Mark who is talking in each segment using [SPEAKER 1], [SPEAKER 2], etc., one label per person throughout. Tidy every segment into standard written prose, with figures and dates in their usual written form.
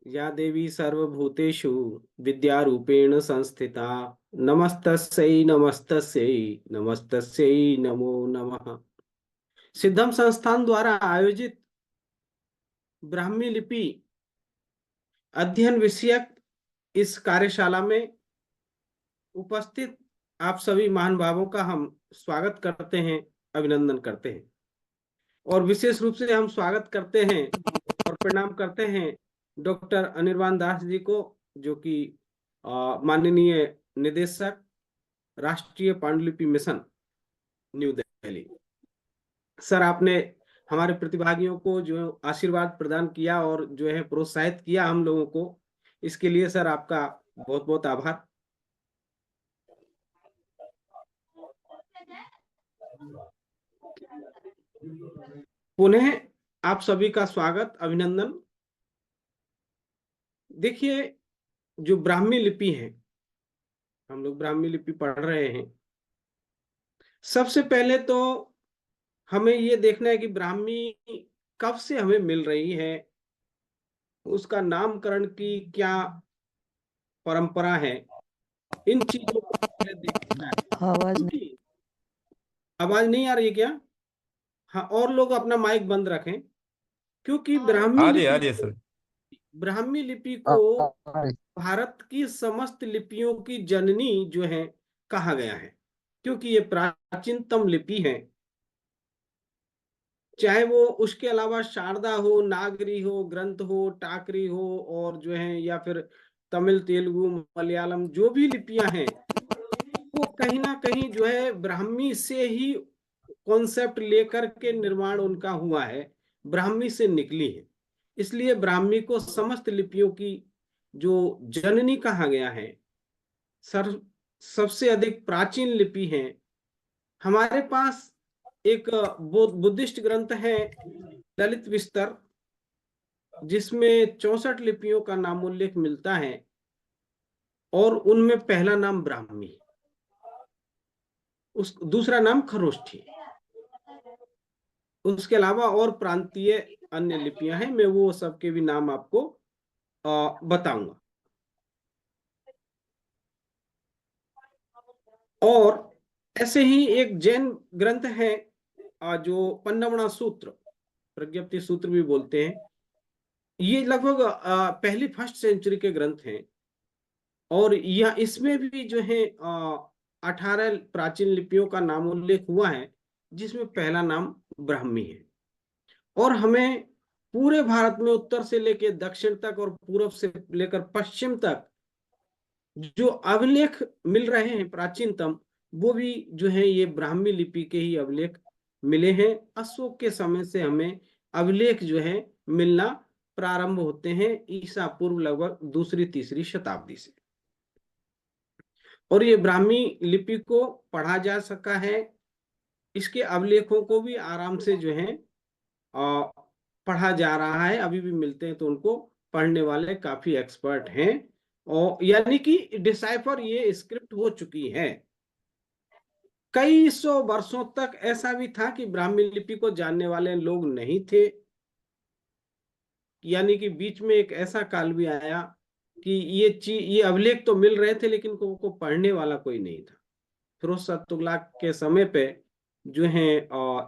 [SPEAKER 1] या देवी सर्वभूतेषु विद्यारूपेण संस्थिता नमस्तस्यै नमस्तस्यै नमस्तस्यै नमो नमः। सिद्धम संस्थान द्वारा आयोजित ब्राह्मी लिपि अध्ययन विषयक इस कार्यशाला में उपस्थित आप सभी महान भावों का हम स्वागत करते हैं, अभिनंदन करते हैं। और विशेष रूप से हम स्वागत करते हैं और प्रणाम करते हैं डॉक्टर अनिर्बान दास जी को, जो कि माननीय निदेशक राष्ट्रीय पांडुलिपि मिशन न्यू दिल्ली। सर, आपने हमारे प्रतिभागियों को जो आशीर्वाद प्रदान किया और जो है प्रोत्साहित किया हम लोगों को, इसके लिए सर आपका बहुत बहुत आभार। पुनः आप सभी का स्वागत, अभिनंदन। देखिए, जो ब्राह्मी लिपि है, हम लोग ब्राह्मी लिपि पढ़ रहे हैं। सबसे पहले तो हमें ये देखना है कि ब्राह्मी कब से हमें मिल रही है, उसका नामकरण की क्या परंपरा है, इन चीजों को पहले देखना है।
[SPEAKER 2] आवाज नहीं।
[SPEAKER 1] क्योंकि आवाज नहीं आ रही है क्या? हाँ, और लोग अपना माइक बंद रखें, क्योंकि
[SPEAKER 3] आ रही है सर।
[SPEAKER 1] ब्राह्मी लिपि
[SPEAKER 2] आ
[SPEAKER 1] को
[SPEAKER 2] रही।
[SPEAKER 1] भारत की समस्त लिपियों की जननी जो है कहा गया है, क्योंकि ये प्राचीनतम लिपि है। चाहे वो उसके अलावा शारदा हो, नागरी हो, ग्रंथ हो, टाकरी हो, और जो है या फिर तमिल, तेलुगु, मलयालम, जो भी लिपियां हैं, वो कहीं ना कहीं जो है ब्राह्मी से ही कॉन्सेप्ट लेकर के निर्माण उनका हुआ है, ब्राह्मी से निकली है। इसलिए ब्राह्मी को समस्त लिपियों की जो जननी कहा गया है। सर, सबसे अधिक प्राचीन लिपि है हमारे पास। एक बुद्धिस्ट ग्रंथ है ललित विस्तर, जिसमें 64 लिपियों का नामोल्लेख मिलता है, और उनमें पहला नाम ब्राह्मी, उस दूसरा नाम खरोष्ठी। उसके अलावा और प्रांतीय अन्य लिपियां हैं, मैं वो सबके भी नाम आपको बताऊंगा। और ऐसे ही एक जैन ग्रंथ है जो पन्नवणा सूत्र, प्रज्ञप्ति सूत्र भी बोलते हैं। ये लगभग पहली फर्स्ट सेंचुरी के ग्रंथ हैं, और यह इसमें भी जो है 18 प्राचीन लिपियों का नामोल्लेख हुआ है, जिसमें पहला नाम ब्राह्मी है। और हमें पूरे भारत में उत्तर से लेकर दक्षिण तक और पूर्व से लेकर पश्चिम तक जो अभिलेख मिल रहे हैं प्राचीनतम, वो भी जो है ये ब्राह्मी लिपि के ही अभिलेख मिले हैं। अशोक के समय से हमें अभिलेख जो है मिलना प्रारंभ होते हैं, ईसा पूर्व लगभग दूसरी तीसरी शताब्दी से। और ये ब्राह्मी लिपि को पढ़ा जा सका है, इसके अभिलेखों को भी आराम से जो है पढ़ा जा रहा है, अभी भी मिलते हैं, तो उनको पढ़ने वाले काफी एक्सपर्ट हैं, और यानी कि डिसाइफर ये स्क्रिप्ट हो चुकी है। कई सौ वर्षों तक ऐसा भी था कि ब्राह्मी लिपि को जानने वाले लोग नहीं थे, यानी कि बीच में एक ऐसा काल भी आया कि ये अभिलेख तो मिल रहे थे, लेकिन को पढ़ने वाला कोई नहीं था। फिरोज शाह तुगलक के समय पे जो है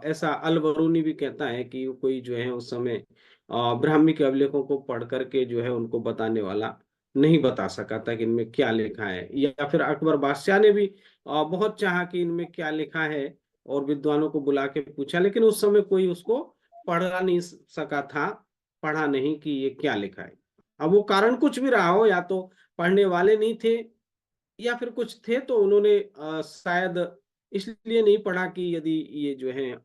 [SPEAKER 1] ऐसा अल बरूनी भी कहता है कि कोई जो है उस समय ब्राह्मी के अभिलेखों को पढ़ करके जो है उनको बताने वाला नहीं बता सका था कि इनमें क्या लिखा है। या फिर अकबर बादशाह ने भी बहुत चाहा कि इनमें क्या लिखा है, और विद्वानों को बुला के पूछा, लेकिन उस समय कोई उसको पढ़ा नहीं सका था, पढ़ा नहीं कि ये क्या लिखा है। अब वो कारण कुछ भी रहा हो, या तो पढ़ने वाले नहीं थे, या फिर कुछ थे तो उन्होंने शायद इसलिए नहीं पढ़ा कि यदि ये जो है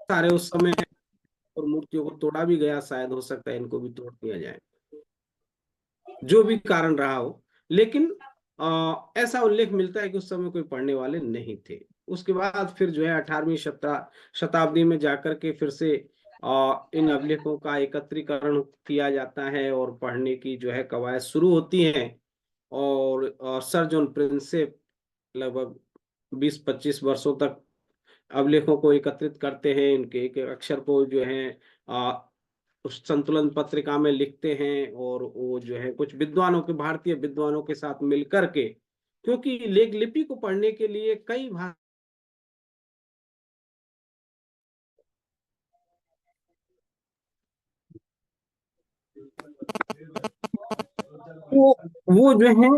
[SPEAKER 1] सारे उस समय और मूर्तियों को तोड़ा भी गया, शायद हो सकता है इनको भी तोड़ दिया जाए, जो भी कारण रहा हो। लेकिन ऐसा उल्लेख मिलता है कि उस समय कोई पढ़ने वाले नहीं थे। उसके बाद फिर जो है 18वीं शताब्दी में जाकर के फिर से इन अभिलेखों का एकत्रीकरण किया जाता है, और पढ़ने की जो है कवायद शुरू होती है। और सर जॉन प्रिंसेप लगभग 20-25 वर्षों तक अभिलेखों को एकत्रित करते हैं, इनके एक एक अक्षर को जो है उस संतुलन पत्रिका में लिखते हैं, और वो जो है कुछ विद्वानों के, भारतीय विद्वानों के साथ मिल करके, क्योंकि लेख लिपि को पढ़ने के लिए कई वो जो है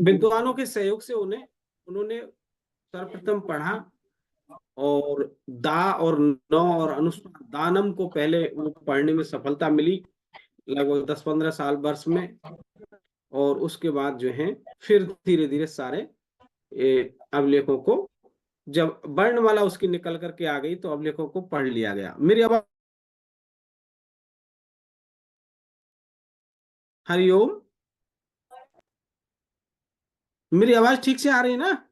[SPEAKER 1] विद्वानों के सहयोग से उन्होंने सर्वप्रथम पढ़ा, और दा और न और अनुस्वार दानम को पहले वो पढ़ने में सफलता मिली, लगभग 10-15 साल वर्ष में। और उसके बाद जो है फिर धीरे धीरे सारे अभिलेखों को, जब वर्णमाला उसकी निकल करके आ गई तो अभिलेखों को पढ़ लिया गया। मेरी आवाज, हरिओम, मेरी आवाज ठीक से आ रही है ना?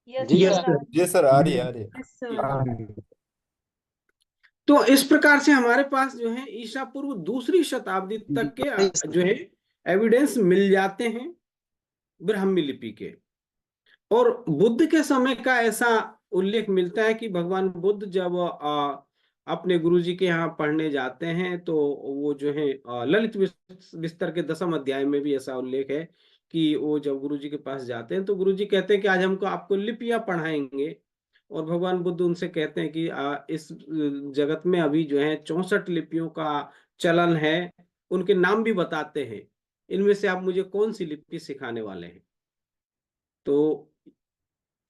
[SPEAKER 2] जी सर।
[SPEAKER 3] जी सर, आ रही है, आ रही है।
[SPEAKER 2] Yes sir.
[SPEAKER 1] तो इस प्रकार से हमारे पास जो है ईसा पूर्व दूसरी शताब्दी तक के जो है एविडेंस मिल जाते हैं ब्राह्मी लिपि के। और बुद्ध के समय का ऐसा उल्लेख मिलता है कि भगवान बुद्ध जब अपने गुरुजी के यहाँ पढ़ने जाते हैं, तो वो जो है ललित विस्तर के 10वें अध्याय में भी ऐसा उल्लेख है कि वो जब गुरुजी के पास जाते हैं तो गुरुजी कहते हैं कि आज हमको आपको लिपियां पढ़ाएंगे। और भगवान बुद्ध उनसे कहते हैं कि इस जगत में अभी जो है 64 लिपियों का चलन है, उनके नाम भी बताते हैं, इनमें से आप मुझे कौन सी लिपि सिखाने वाले हैं। तो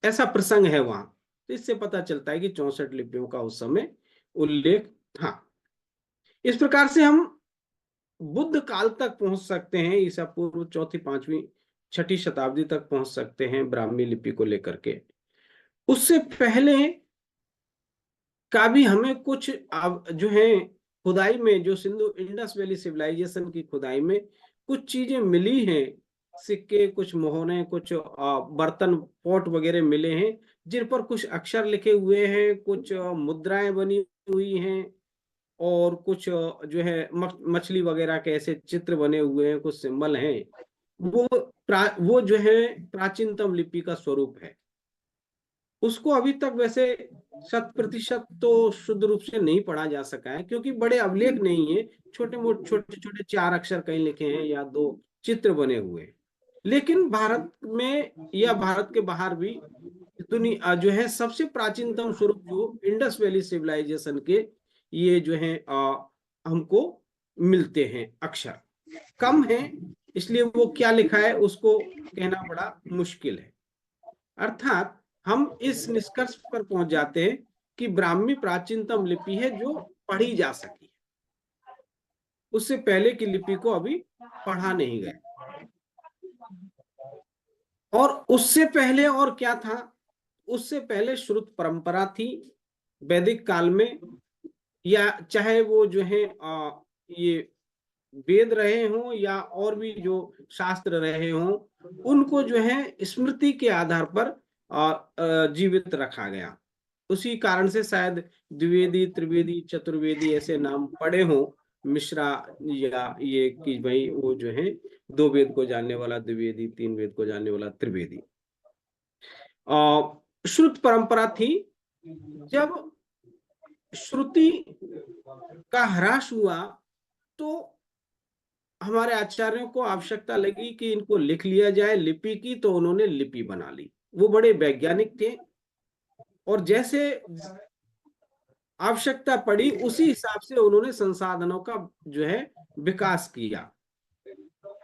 [SPEAKER 1] ऐसा प्रसंग है वहां, तो इससे पता चलता है कि 64 लिपियों का उस समय उल्लेख था। इस प्रकार से हम बुद्ध काल तक पहुंच सकते हैं, ईसा पूर्व 4वीं 5वीं 6ठी शताब्दी तक पहुंच सकते हैं ब्राह्मी लिपि को लेकर के। उससे पहले का भी हमें कुछ जो है खुदाई में, जो सिंधु इंडस वैली सिविलाइजेशन की खुदाई में कुछ चीजें मिली हैं, सिक्के, कुछ मोहरे, कुछ बर्तन, पॉट वगैरह मिले हैं, जिन पर कुछ अक्षर लिखे हुए हैं, कुछ मुद्राएं बनी हुई हैं, और कुछ जो है मछली वगैरह के ऐसे चित्र बने हुए हैं, कुछ सिंबल हैं। वो जो है प्राचीनतम लिपि का स्वरूप है। उसको अभी तक वैसे 100% तो शुद्ध रूप से नहीं पढ़ा जा सका है, क्योंकि बड़े अभिलेख नहीं है, छोटे छोटे 4 अक्षर कहीं लिखे हैं या 2 चित्र बने हुए हैं। लेकिन भारत में या भारत के बाहर भी दुनिया जो है सबसे प्राचीनतम स्वरूप जो इंडस वैली सिविलाइजेशन के, ये जो है हमको मिलते हैं। अक्षर कम है, इसलिए वो क्या लिखा है उसको कहना बड़ा मुश्किल है। अर्थात हम इस निष्कर्ष पर पहुंच जाते हैं कि ब्राह्मी प्राचीनतम लिपि है जो पढ़ी जा सकी, उससे पहले की लिपि को अभी पढ़ा नहीं गया। और उससे पहले और क्या था? उससे पहले श्रुत परंपरा थी वैदिक काल में, या चाहे वो जो है ये वेद रहे हों या और भी जो शास्त्र रहे हों, उनको जो है स्मृति के आधार पर जीवित रखा गया। उसी कारण से शायद द्विवेदी, त्रिवेदी, चतुर्वेदी ऐसे नाम पड़े हों मिश्रा, या ये कि भाई वो जो है 2 वेद को जानने वाला द्विवेदी, 3 वेद को जानने वाला त्रिवेदी। श्रुत परंपरा थी। जब श्रुति का ह्रास हुआ तो हमारे आचार्यों को आवश्यकता लगी कि इनको लिख लिया जाए लिपि की, तो उन्होंने लिपि बना ली। वो बड़े वैज्ञानिक थे, और जैसे आवश्यकता पड़ी उसी हिसाब से उन्होंने संसाधनों का जो है विकास किया।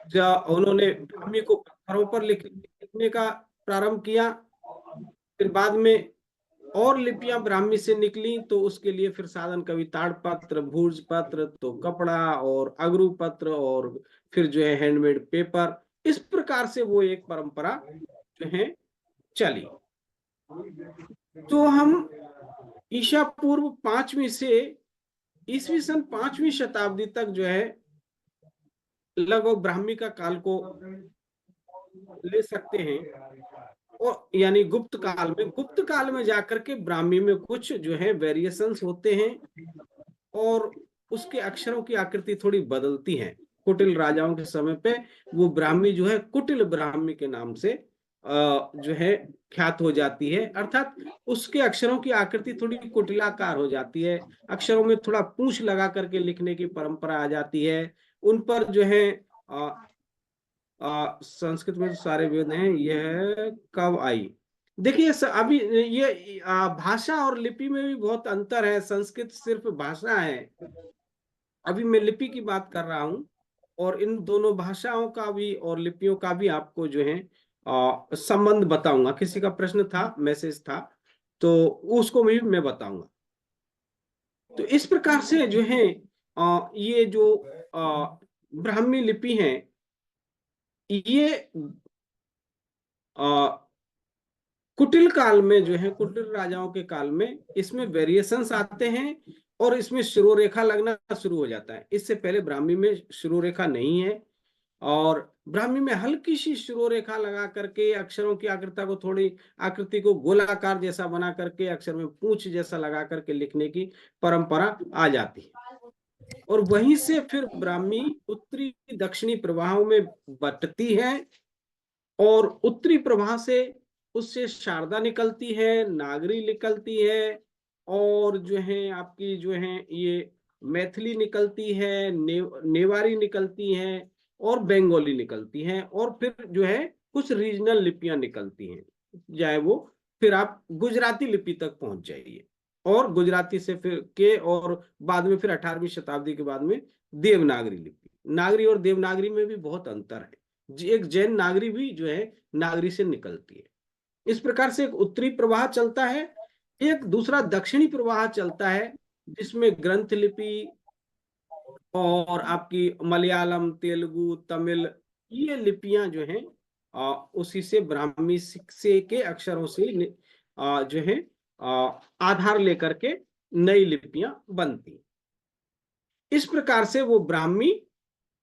[SPEAKER 1] जब उन्होंने ब्राह्मी को पत्थरों पर लिखने का प्रारंभ किया, फिर बाद में और लिपियां ब्राह्मी से निकली, तो उसके लिए फिर साधन कवि ताड़पत्र, भूर्ज पत्र, तो कपड़ा और अगरू पत्र, और फिर जो है हैंडमेड पेपर। इस प्रकार से वो एक परंपरा जो है चली। तो हम ईसा पूर्व 5वीं से ईसवी सन 5वीं शताब्दी तक जो है लगभग ब्राह्मी का काल को ले सकते हैं। और यानी गुप्त काल में जाकर के ब्राह्मी में कुछ जो है वेरिएशंस होते हैं, और उसके अक्षरों की आकृति थोड़ी बदलती है। कुटिल राजाओं के समय पे वो ब्राह्मी जो है कुटिल ब्राह्मी के नाम से जो है ख्यात हो जाती है, अर्थात उसके अक्षरों की आकृति थोड़ी कुटिलाकार हो जाती है, अक्षरों में थोड़ा पूंछ लगा करके लिखने की परंपरा आ जाती है। उन पर जो है संस्कृत में तो सारे वेद हैं, यह कब आई? देखिए अभी ये भाषा और लिपि में भी बहुत अंतर है। संस्कृत सिर्फ भाषा है, अभी मैं लिपि की बात कर रहा हूं, और इन दोनों भाषाओं का भी और लिपियों का भी आपको जो है संबंध बताऊंगा। किसी का प्रश्न था, मैसेज था, तो उसको भी मैं बताऊंगा। तो इस प्रकार से जो है ये जो ब्राह्मी लिपि है, ये कुटिल काल में जो है, कुटिल राजाओं के काल में इसमें वेरिएशंस आते हैं और इसमें शिरोरेखा लगना शुरू हो जाता है। इससे पहले ब्राह्मी में शिरोरेखा नहीं है, और ब्राह्मी में हल्की सी शिरोरेखा लगा करके अक्षरों की आकृति को, थोड़ी आकृति को गोलाकार जैसा बना करके अक्षर में पूंछ जैसा लगा करके लिखने की परंपरा आ जाती है। और वहीं से फिर ब्राह्मी उत्तरी दक्षिणी प्रवाहों में बंटती है, और उत्तरी प्रवाह से उससे शारदा निकलती है, नागरी निकलती है, और जो है आपकी जो है ये मैथिली निकलती है, नेवारी निकलती है, और बंगाली निकलती हैं, और फिर जो है कुछ रीजनल लिपियां निकलती हैं, चाहे वो फिर आप गुजराती लिपि तक पहुंच जाइए, और गुजराती से फिर और बाद में फिर 18वीं शताब्दी के बाद में देवनागरी लिपि। नागरी और देवनागरी में भी बहुत अंतर है, एक जैन नागरी भी जो है नागरी से निकलती है। इस प्रकार से एक उत्तरी प्रवाह चलता है, एक दूसरा दक्षिणी प्रवाह चलता है, जिसमें ग्रंथ लिपि और आपकी मलयालम, तेलुगु, तमिल, ये लिपियां जो हैं उसी से ब्राह्मी से के अक्षरों से जो है आधार लेकर के नई लिपियां बनती। इस प्रकार से वो ब्राह्मी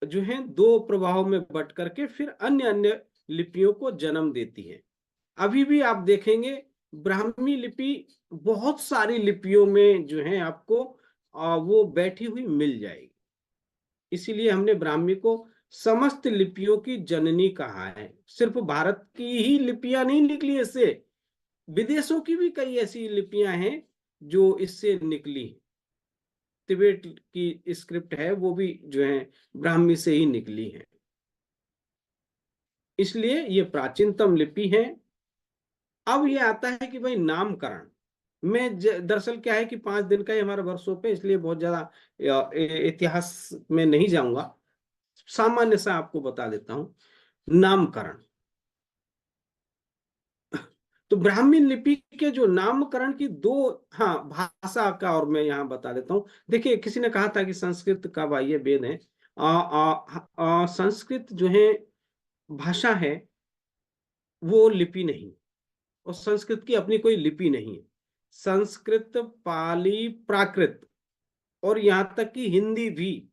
[SPEAKER 1] जो है दो प्रवाहों में बट करके फिर अन्य अन्य लिपियों को जन्म देती है। अभी भी आप देखेंगे ब्राह्मी लिपि बहुत सारी लिपियों में जो है आपको वो बैठी हुई मिल जाएगी। इसीलिए हमने ब्राह्मी को समस्त लिपियों की जननी कहा है। सिर्फ भारत की ही लिपियां नहीं निकली इससे, विदेशों की भी कई ऐसी लिपियां हैं जो इससे निकली। तिब्बत की स्क्रिप्ट है, वो भी जो है ब्राह्मी से ही निकली है, इसलिए ये प्राचीनतम लिपि है। अब ये आता है कि भाई नामकरण में दरअसल क्या है कि 5 दिन का ही हमारा वर्कशॉप है, इसलिए बहुत ज्यादा इतिहास में नहीं जाऊंगा, सामान्य सा आपको बता देता हूं। नामकरण, तो ब्राह्मी लिपि के जो नामकरण की दो, हाँ भाषा का, और मैं यहाँ बता देता हूँ। देखिए किसी ने कहा था कि संस्कृत का बाह्य वेद है। संस्कृत जो है भाषा है, वो लिपि नहीं, और संस्कृत की अपनी कोई लिपि नहीं है। संस्कृत, पाली, प्राकृत और यहाँ तक कि हिंदी भी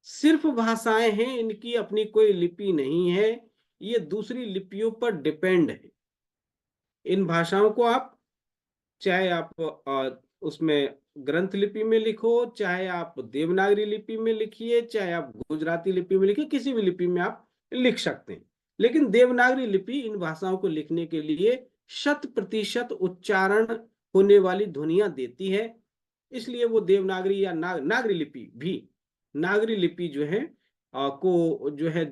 [SPEAKER 1] सिर्फ भाषाएं हैं, इनकी अपनी कोई लिपि नहीं है, ये दूसरी लिपियों पर डिपेंड है। इन भाषाओं को आप चाहे आप उसमें ग्रंथ लिपि में लिखो, चाहे आप देवनागरी लिपि में लिखिए, चाहे आप गुजराती लिपि में लिखिए, किसी भी लिपि में आप लिख सकते हैं। लेकिन देवनागरी लिपि इन भाषाओं को लिखने के लिए 100% उच्चारण होने वाली ध्वनियां देती है, इसलिए वो देवनागरी या नागरी लिपि भी, नागरी लिपि जो है को जो है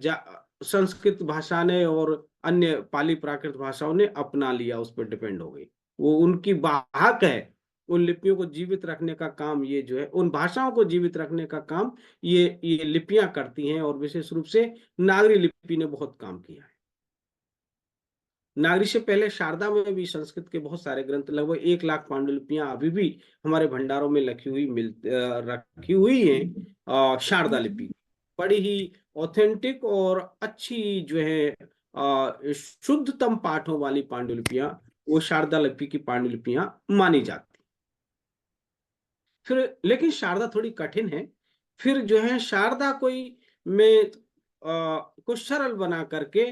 [SPEAKER 1] संस्कृत भाषा ने और अन्य पाली प्राकृत भाषाओं ने अपना लिया, उस पर डिपेंड हो गई। वो उनकी वाहक है, उन लिपियों को जीवित रखने का काम ये जो है, उन भाषाओं को जीवित रखने का काम ये लिपियां करती हैं, और विशेष रूप से नागरी लिपि ने बहुत काम किया है। नागरी से पहले शारदा में भी संस्कृत के बहुत सारे ग्रंथ, लगभग 1 लाख पांडुलिपियां अभी भी हमारे भंडारों में रखी हुई हैं। शारदा लिपि बड़ी ही ऑथेंटिक और अच्छी जो है शुद्धतम पाठों वाली पांडुलिपियां, वो शारदा लिपि की पांडुलिपियां मानी जाती। फिर लेकिन शारदा थोड़ी कठिन है, फिर जो है शारदा कोई में कुछ सरल बना करके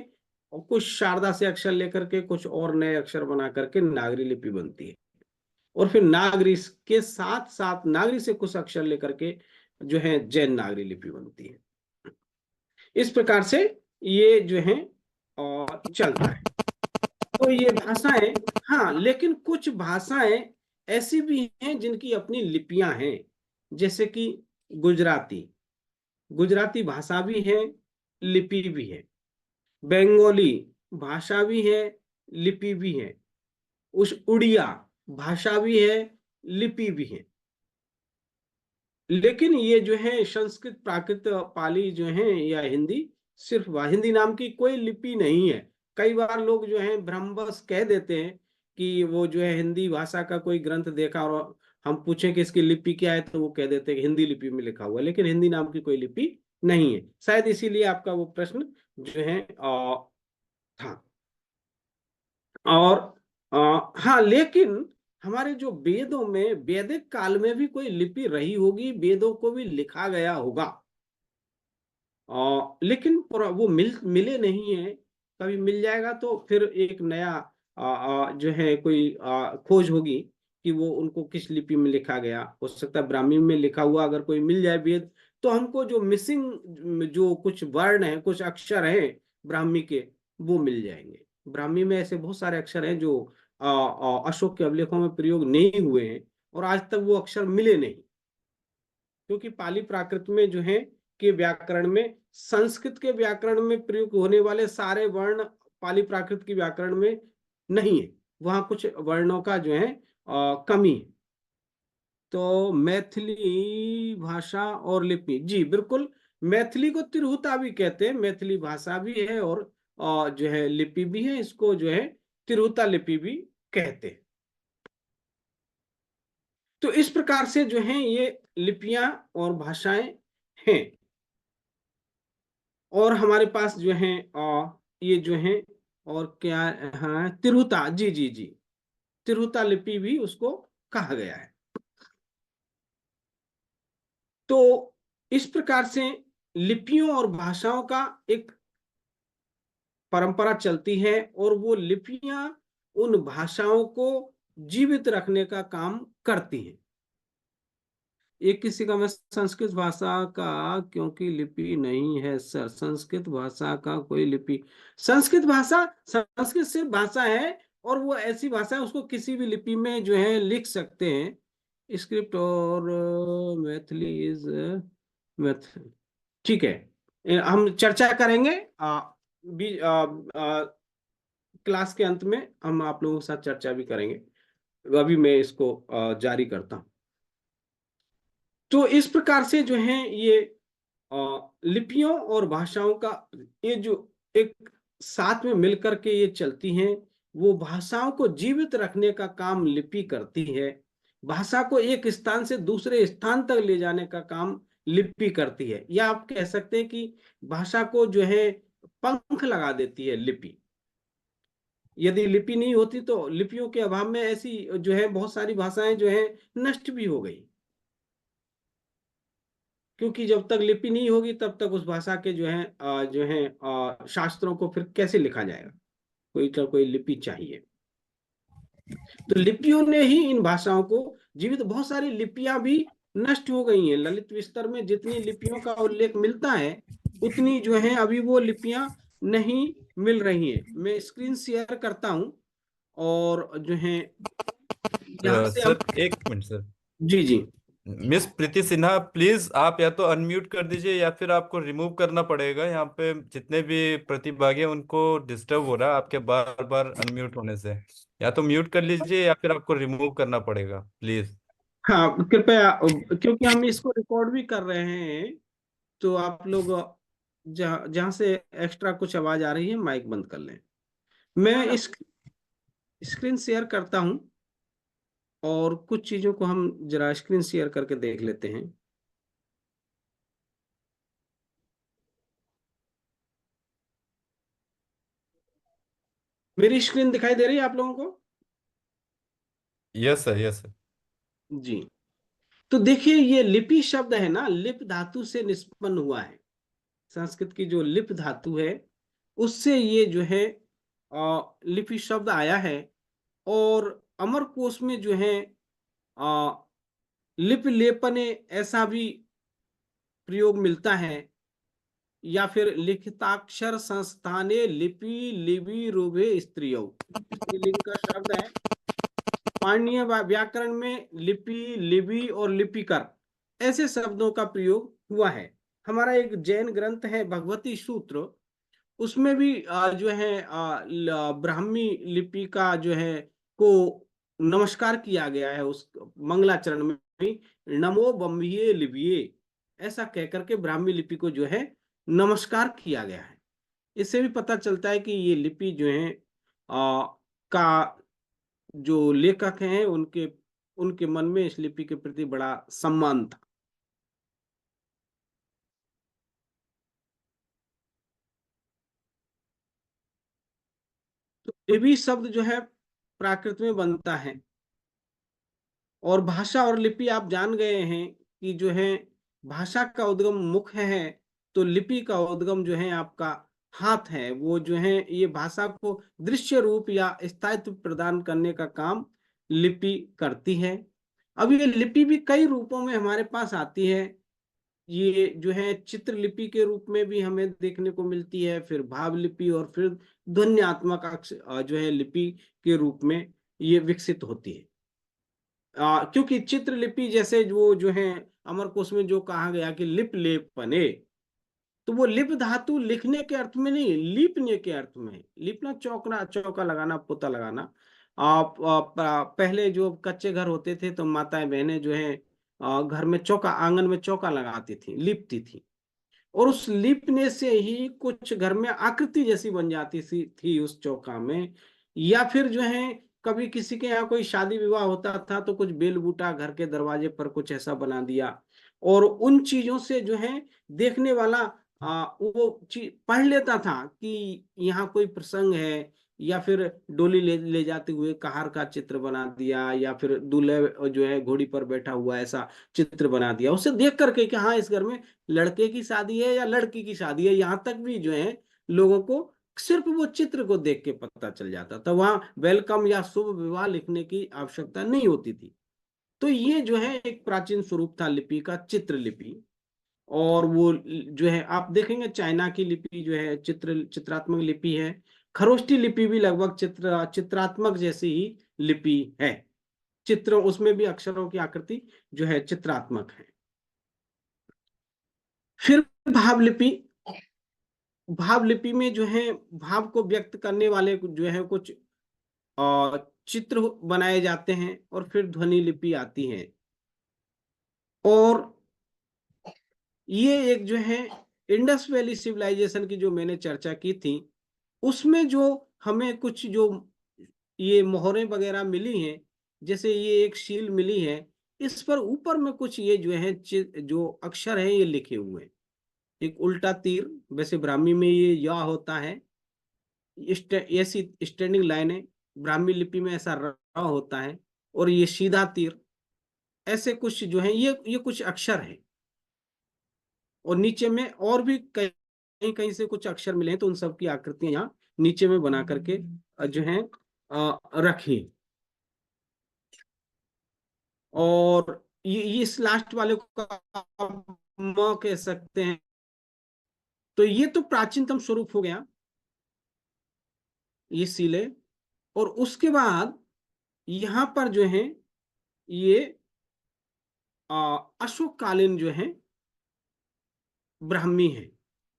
[SPEAKER 1] और कुछ शारदा से अक्षर लेकर के कुछ और नए अक्षर बना करके नागरी लिपि बनती है, और फिर नागरी के साथ साथ नागरी से कुछ अक्षर लेकर के जो है जैन नागरी लिपि बनती है। इस प्रकार से ये जो है चलता है। तो ये भाषाएं, हाँ, लेकिन कुछ भाषाएं ऐसी भी हैं जिनकी अपनी लिपियां हैं, जैसे कि गुजराती, गुजराती भाषा भी है, लिपि भी है। बंगाली भाषा भी है, लिपि भी है। उस उड़िया भाषा भी है, लिपि भी है। लेकिन ये जो है संस्कृत, प्राकृत, पाली जो है या हिंदी, सिर्फ हिंदी नाम की कोई लिपि नहीं है। कई बार लोग जो है भ्रमवश कह देते हैं कि वो जो है हिंदी भाषा का कोई ग्रंथ देखा और हम पूछें कि इसकी लिपि क्या है, तो वो कह देते हैं कि हिंदी लिपि में लिखा हुआ है, लेकिन हिंदी नाम की कोई लिपि नहीं है। शायद इसीलिए आपका वो प्रश्न जो है था। और हाँ, लेकिन हमारे जो वेदों में, वैदिक काल में भी कोई लिपि रही होगी, वेदों को भी लिखा गया होगा। लेकिन वो मिले नहीं है। कभी मिल जाएगा तो फिर एक नया जो है कोई खोज होगी कि वो उनको किस लिपि में लिखा गया। हो सकता है ब्राह्मी में लिखा हुआ अगर कोई मिल जाए वेद, तो हमको जो मिसिंग जो कुछ वर्ण है, कुछ अक्षर हैं ब्राह्मी के, वो मिल जाएंगे। ब्राह्मी में ऐसे बहुत सारे अक्षर हैं जो अशोक के अभिलेखों में प्रयोग नहीं हुए हैं और आज तक वो अक्षर मिले नहीं, क्योंकि पाली प्राकृत में जो है के व्याकरण में, संस्कृत के व्याकरण में प्रयुक्त होने वाले सारे वर्ण पाली प्राकृत की व्याकरण में नहीं है। वहां कुछ वर्णों का जो है कमी है। तो मैथिली भाषा और लिपि, जी बिल्कुल, मैथिली को तिरहुता भी कहते हैं। मैथिली भाषा भी है और जो है लिपि भी है, इसको जो है तिरहुता लिपि भी कहते हैं। तो इस प्रकार से जो है ये लिपियां और भाषाएं हैं। और हमारे पास जो है ये जो है, और क्या, हाँ, तिरहुता, जी जी जी, तिरहुता लिपि भी उसको कहा गया है। तो इस प्रकार से लिपियों और भाषाओं का एक परंपरा चलती है, और वो लिपियां उन भाषाओं को जीवित रखने का काम करती हैं। एक किसी का, मैं संस्कृत भाषा का क्योंकि लिपि नहीं है सर, संस्कृत भाषा का कोई लिपि, संस्कृत भाषा, संस्कृत सिर्फ भाषा है और वो ऐसी भाषा है उसको किसी भी लिपि में जो है लिख सकते हैं। स्क्रिप्ट और मैथिली इज मैथ, ठीक है। हम चर्चा करेंगे क्लास के अंत में, हम आप लोगों के साथ चर्चा भी करेंगे। अभी मैं इसको जारी करता हूँ। तो इस प्रकार से जो है ये लिपियों और भाषाओं का ये जो एक साथ में मिलकर के ये चलती हैं, वो भाषाओं को जीवित रखने का काम लिपि करती है। भाषा को एक स्थान से दूसरे स्थान तक ले जाने का काम लिपि करती है, या आप कह सकते हैं कि भाषा को जो है पंख लगा देती है लिपि। यदि लिपि नहीं होती तो लिपियों के अभाव में ऐसी जो है बहुत सारी भाषाएं जो है नष्ट भी हो गई, क्योंकि जब तक लिपि नहीं होगी तब तक उस भाषा के जो है शास्त्रों को फिर कैसे लिखा जाएगा। कोई तो कोई लिपि चाहिए। तो लिपियों ने ही इन भाषाओं को जीवित, बहुत सारी लिपियां भी नष्ट हो गई हैं। ललित विस्तर में जितनी लिपियों का उल्लेख मिलता है, उतनी जो है अभी वो लिपियां नहीं मिल रही हैं। मैं स्क्रीन शेयर करता हूं, और जो है यहाँ से हम,
[SPEAKER 3] सर एक मिनट सर।
[SPEAKER 1] जी जी,
[SPEAKER 3] मिस प्रीति सिन्हा, प्लीज आप या तो अनम्यूट कर दीजिए या फिर आपको रिमूव करना पड़ेगा। यहाँ पे जितने भी प्रतिभागी हैं उनको डिस्टर्ब हो रहा है आपके बार बार अनम्यूट होने से। या तो म्यूट कर लीजिए या फिर आपको रिमूव करना पड़ेगा प्लीज।
[SPEAKER 1] हाँ कृपया, क्योंकि हम इसको रिकॉर्ड भी कर रहे हैं, तो आप लोग जहाँ जहाँ से एक्स्ट्रा कुछ आवाज आ रही है माइक बंद कर लें। मैं इस स्क्रीन शेयर करता हूं, और कुछ चीजों को हम जरा स्क्रीन शेयर करके देख लेते हैं। मेरी स्क्रीन दिखाई दे रही है आप लोगों को?
[SPEAKER 3] Yes sir, yes sir.
[SPEAKER 1] जी। तो देखिए, ये लिपि शब्द है ना, लिप धातु से निष्पन्न हुआ है। संस्कृत की जो लिप धातु है, उससे ये जो है लिपि शब्द आया है। और अमरकोश में जो है अ, लिप लेपने ऐसा भी प्रयोग मिलता है। या फिर लिखिताक्षर संस्थाने लिपि लिपि रुभे स्त्रियों, स्त्रीलिंग का शब्द है। पाणिनीय व्याकरण में लिपि, लिपि और लिपिकर ऐसे शब्दों का प्रयोग हुआ है। हमारा एक जैन ग्रंथ है भगवती सूत्र, उसमें भी जो है ब्राह्मी लिपि का जो है को नमस्कार किया गया है। उस मंगलाचरण में भी नमो बम्बिये लिपिये ऐसा कहकर के ब्राह्मी लिपि को जो है नमस्कार किया गया है। इससे भी पता चलता है कि ये लिपि जो है का जो लेखक हैं उनके उनके मन में इस लिपि के प्रति बड़ा सम्मान था। तो लिपि शब्द जो है प्राकृत में बनता है, और भाषा और लिपि आप जान गए हैं कि जो है भाषा का उद्गम मुख है, तो लिपि का उद्गम जो है आपका हाथ है। वो जो है ये भाषा को दृश्य रूप या स्थायित्व प्रदान करने का काम लिपि करती है। अब ये लिपि भी कई रूपों में हमारे पास आती है। ये जो है चित्र लिपि के रूप में भी हमें देखने को मिलती है, फिर भाव लिपि और फिर ध्वन्यात्मक जो है लिपि के रूप में ये विकसित होती है। क्योंकि चित्र लिपि जैसे जो है अमरकोश में जो कहा गया कि लिप लेप पने, तो वो लिप धातु लिखने के अर्थ में नहीं, लीपने के अर्थ में। लीपना चौकना, चौका लगाना, पोता लगाना। आप पहले जो कच्चे घर होते थे तो माताएं बहनें जो है घर में चौका, आंगन में चौका लगाती थी, लिपती थी, और उस लीपने से ही कुछ घर में आकृति जैसी बन जाती थी उस चौका में। या फिर जो है कभी किसी के यहाँ कोई शादी विवाह होता था तो कुछ बेल बूटा घर के दरवाजे पर कुछ ऐसा बना दिया, और उन चीजों से जो है देखने वाला वो चीज पढ़ लेता था कि यहाँ कोई प्रसंग है। या फिर डोली ले जाते हुए कहार का चित्र बना दिया, या फिर दूल्हे जो है घोड़ी पर बैठा हुआ ऐसा चित्र बना दिया, उसे देख करके कि हाँ इस घर में लड़के की शादी है या लड़की की शादी है। यहाँ तक भी जो है लोगों को सिर्फ वो चित्र को देख के पता चल जाता था, वहां वेलकम या शुभ विवाह लिखने की आवश्यकता नहीं होती थी। तो ये जो है एक प्राचीन स्वरूप था लिपि का, चित्र लिपि। और वो जो है आप देखेंगे चाइना की लिपि जो है चित्रात्मक लिपि है। खरोष्टी लिपि भी लगभग चित्रात्मक जैसी ही लिपि है। चित्र उसमें भी अक्षरों की आकृति जो है चित्रात्मक है। फिर भाव लिपि। भाव लिपि में जो है भाव को व्यक्त करने वाले जो है कुछ चित्र बनाए जाते हैं, और फिर ध्वनि लिपि आती है। और ये एक जो है इंडस वैली सिविलाइजेशन की जो मैंने चर्चा की थी, उसमें जो हमें कुछ जो ये मोहरें वगैरह मिली हैं, जैसे ये एक शील मिली है, इस पर ऊपर में कुछ ये जो है जो अक्षर है ये लिखे हुए हैं। एक उल्टा तीर, वैसे ब्राह्मी में ये या होता है, ऐसी स्टैंडिंग लाइन है, ब्राह्मी लिपि में ऐसा र होता है, और ये सीधा तीर, ऐसे कुछ जो है ये कुछ अक्षर है। और नीचे में और भी कहीं कहीं से कुछ अक्षर मिले हैं, तो उन सब की आकृतियां यहाँ नीचे में बना करके जो है रखी। और ये इस लास्ट वाले को आप म कह सकते हैं। तो ये तो प्राचीनतम स्वरूप हो गया, ये सीले। और उसके बाद यहाँ पर जो है ये अशोक कालीन जो है ब्राह्मी है।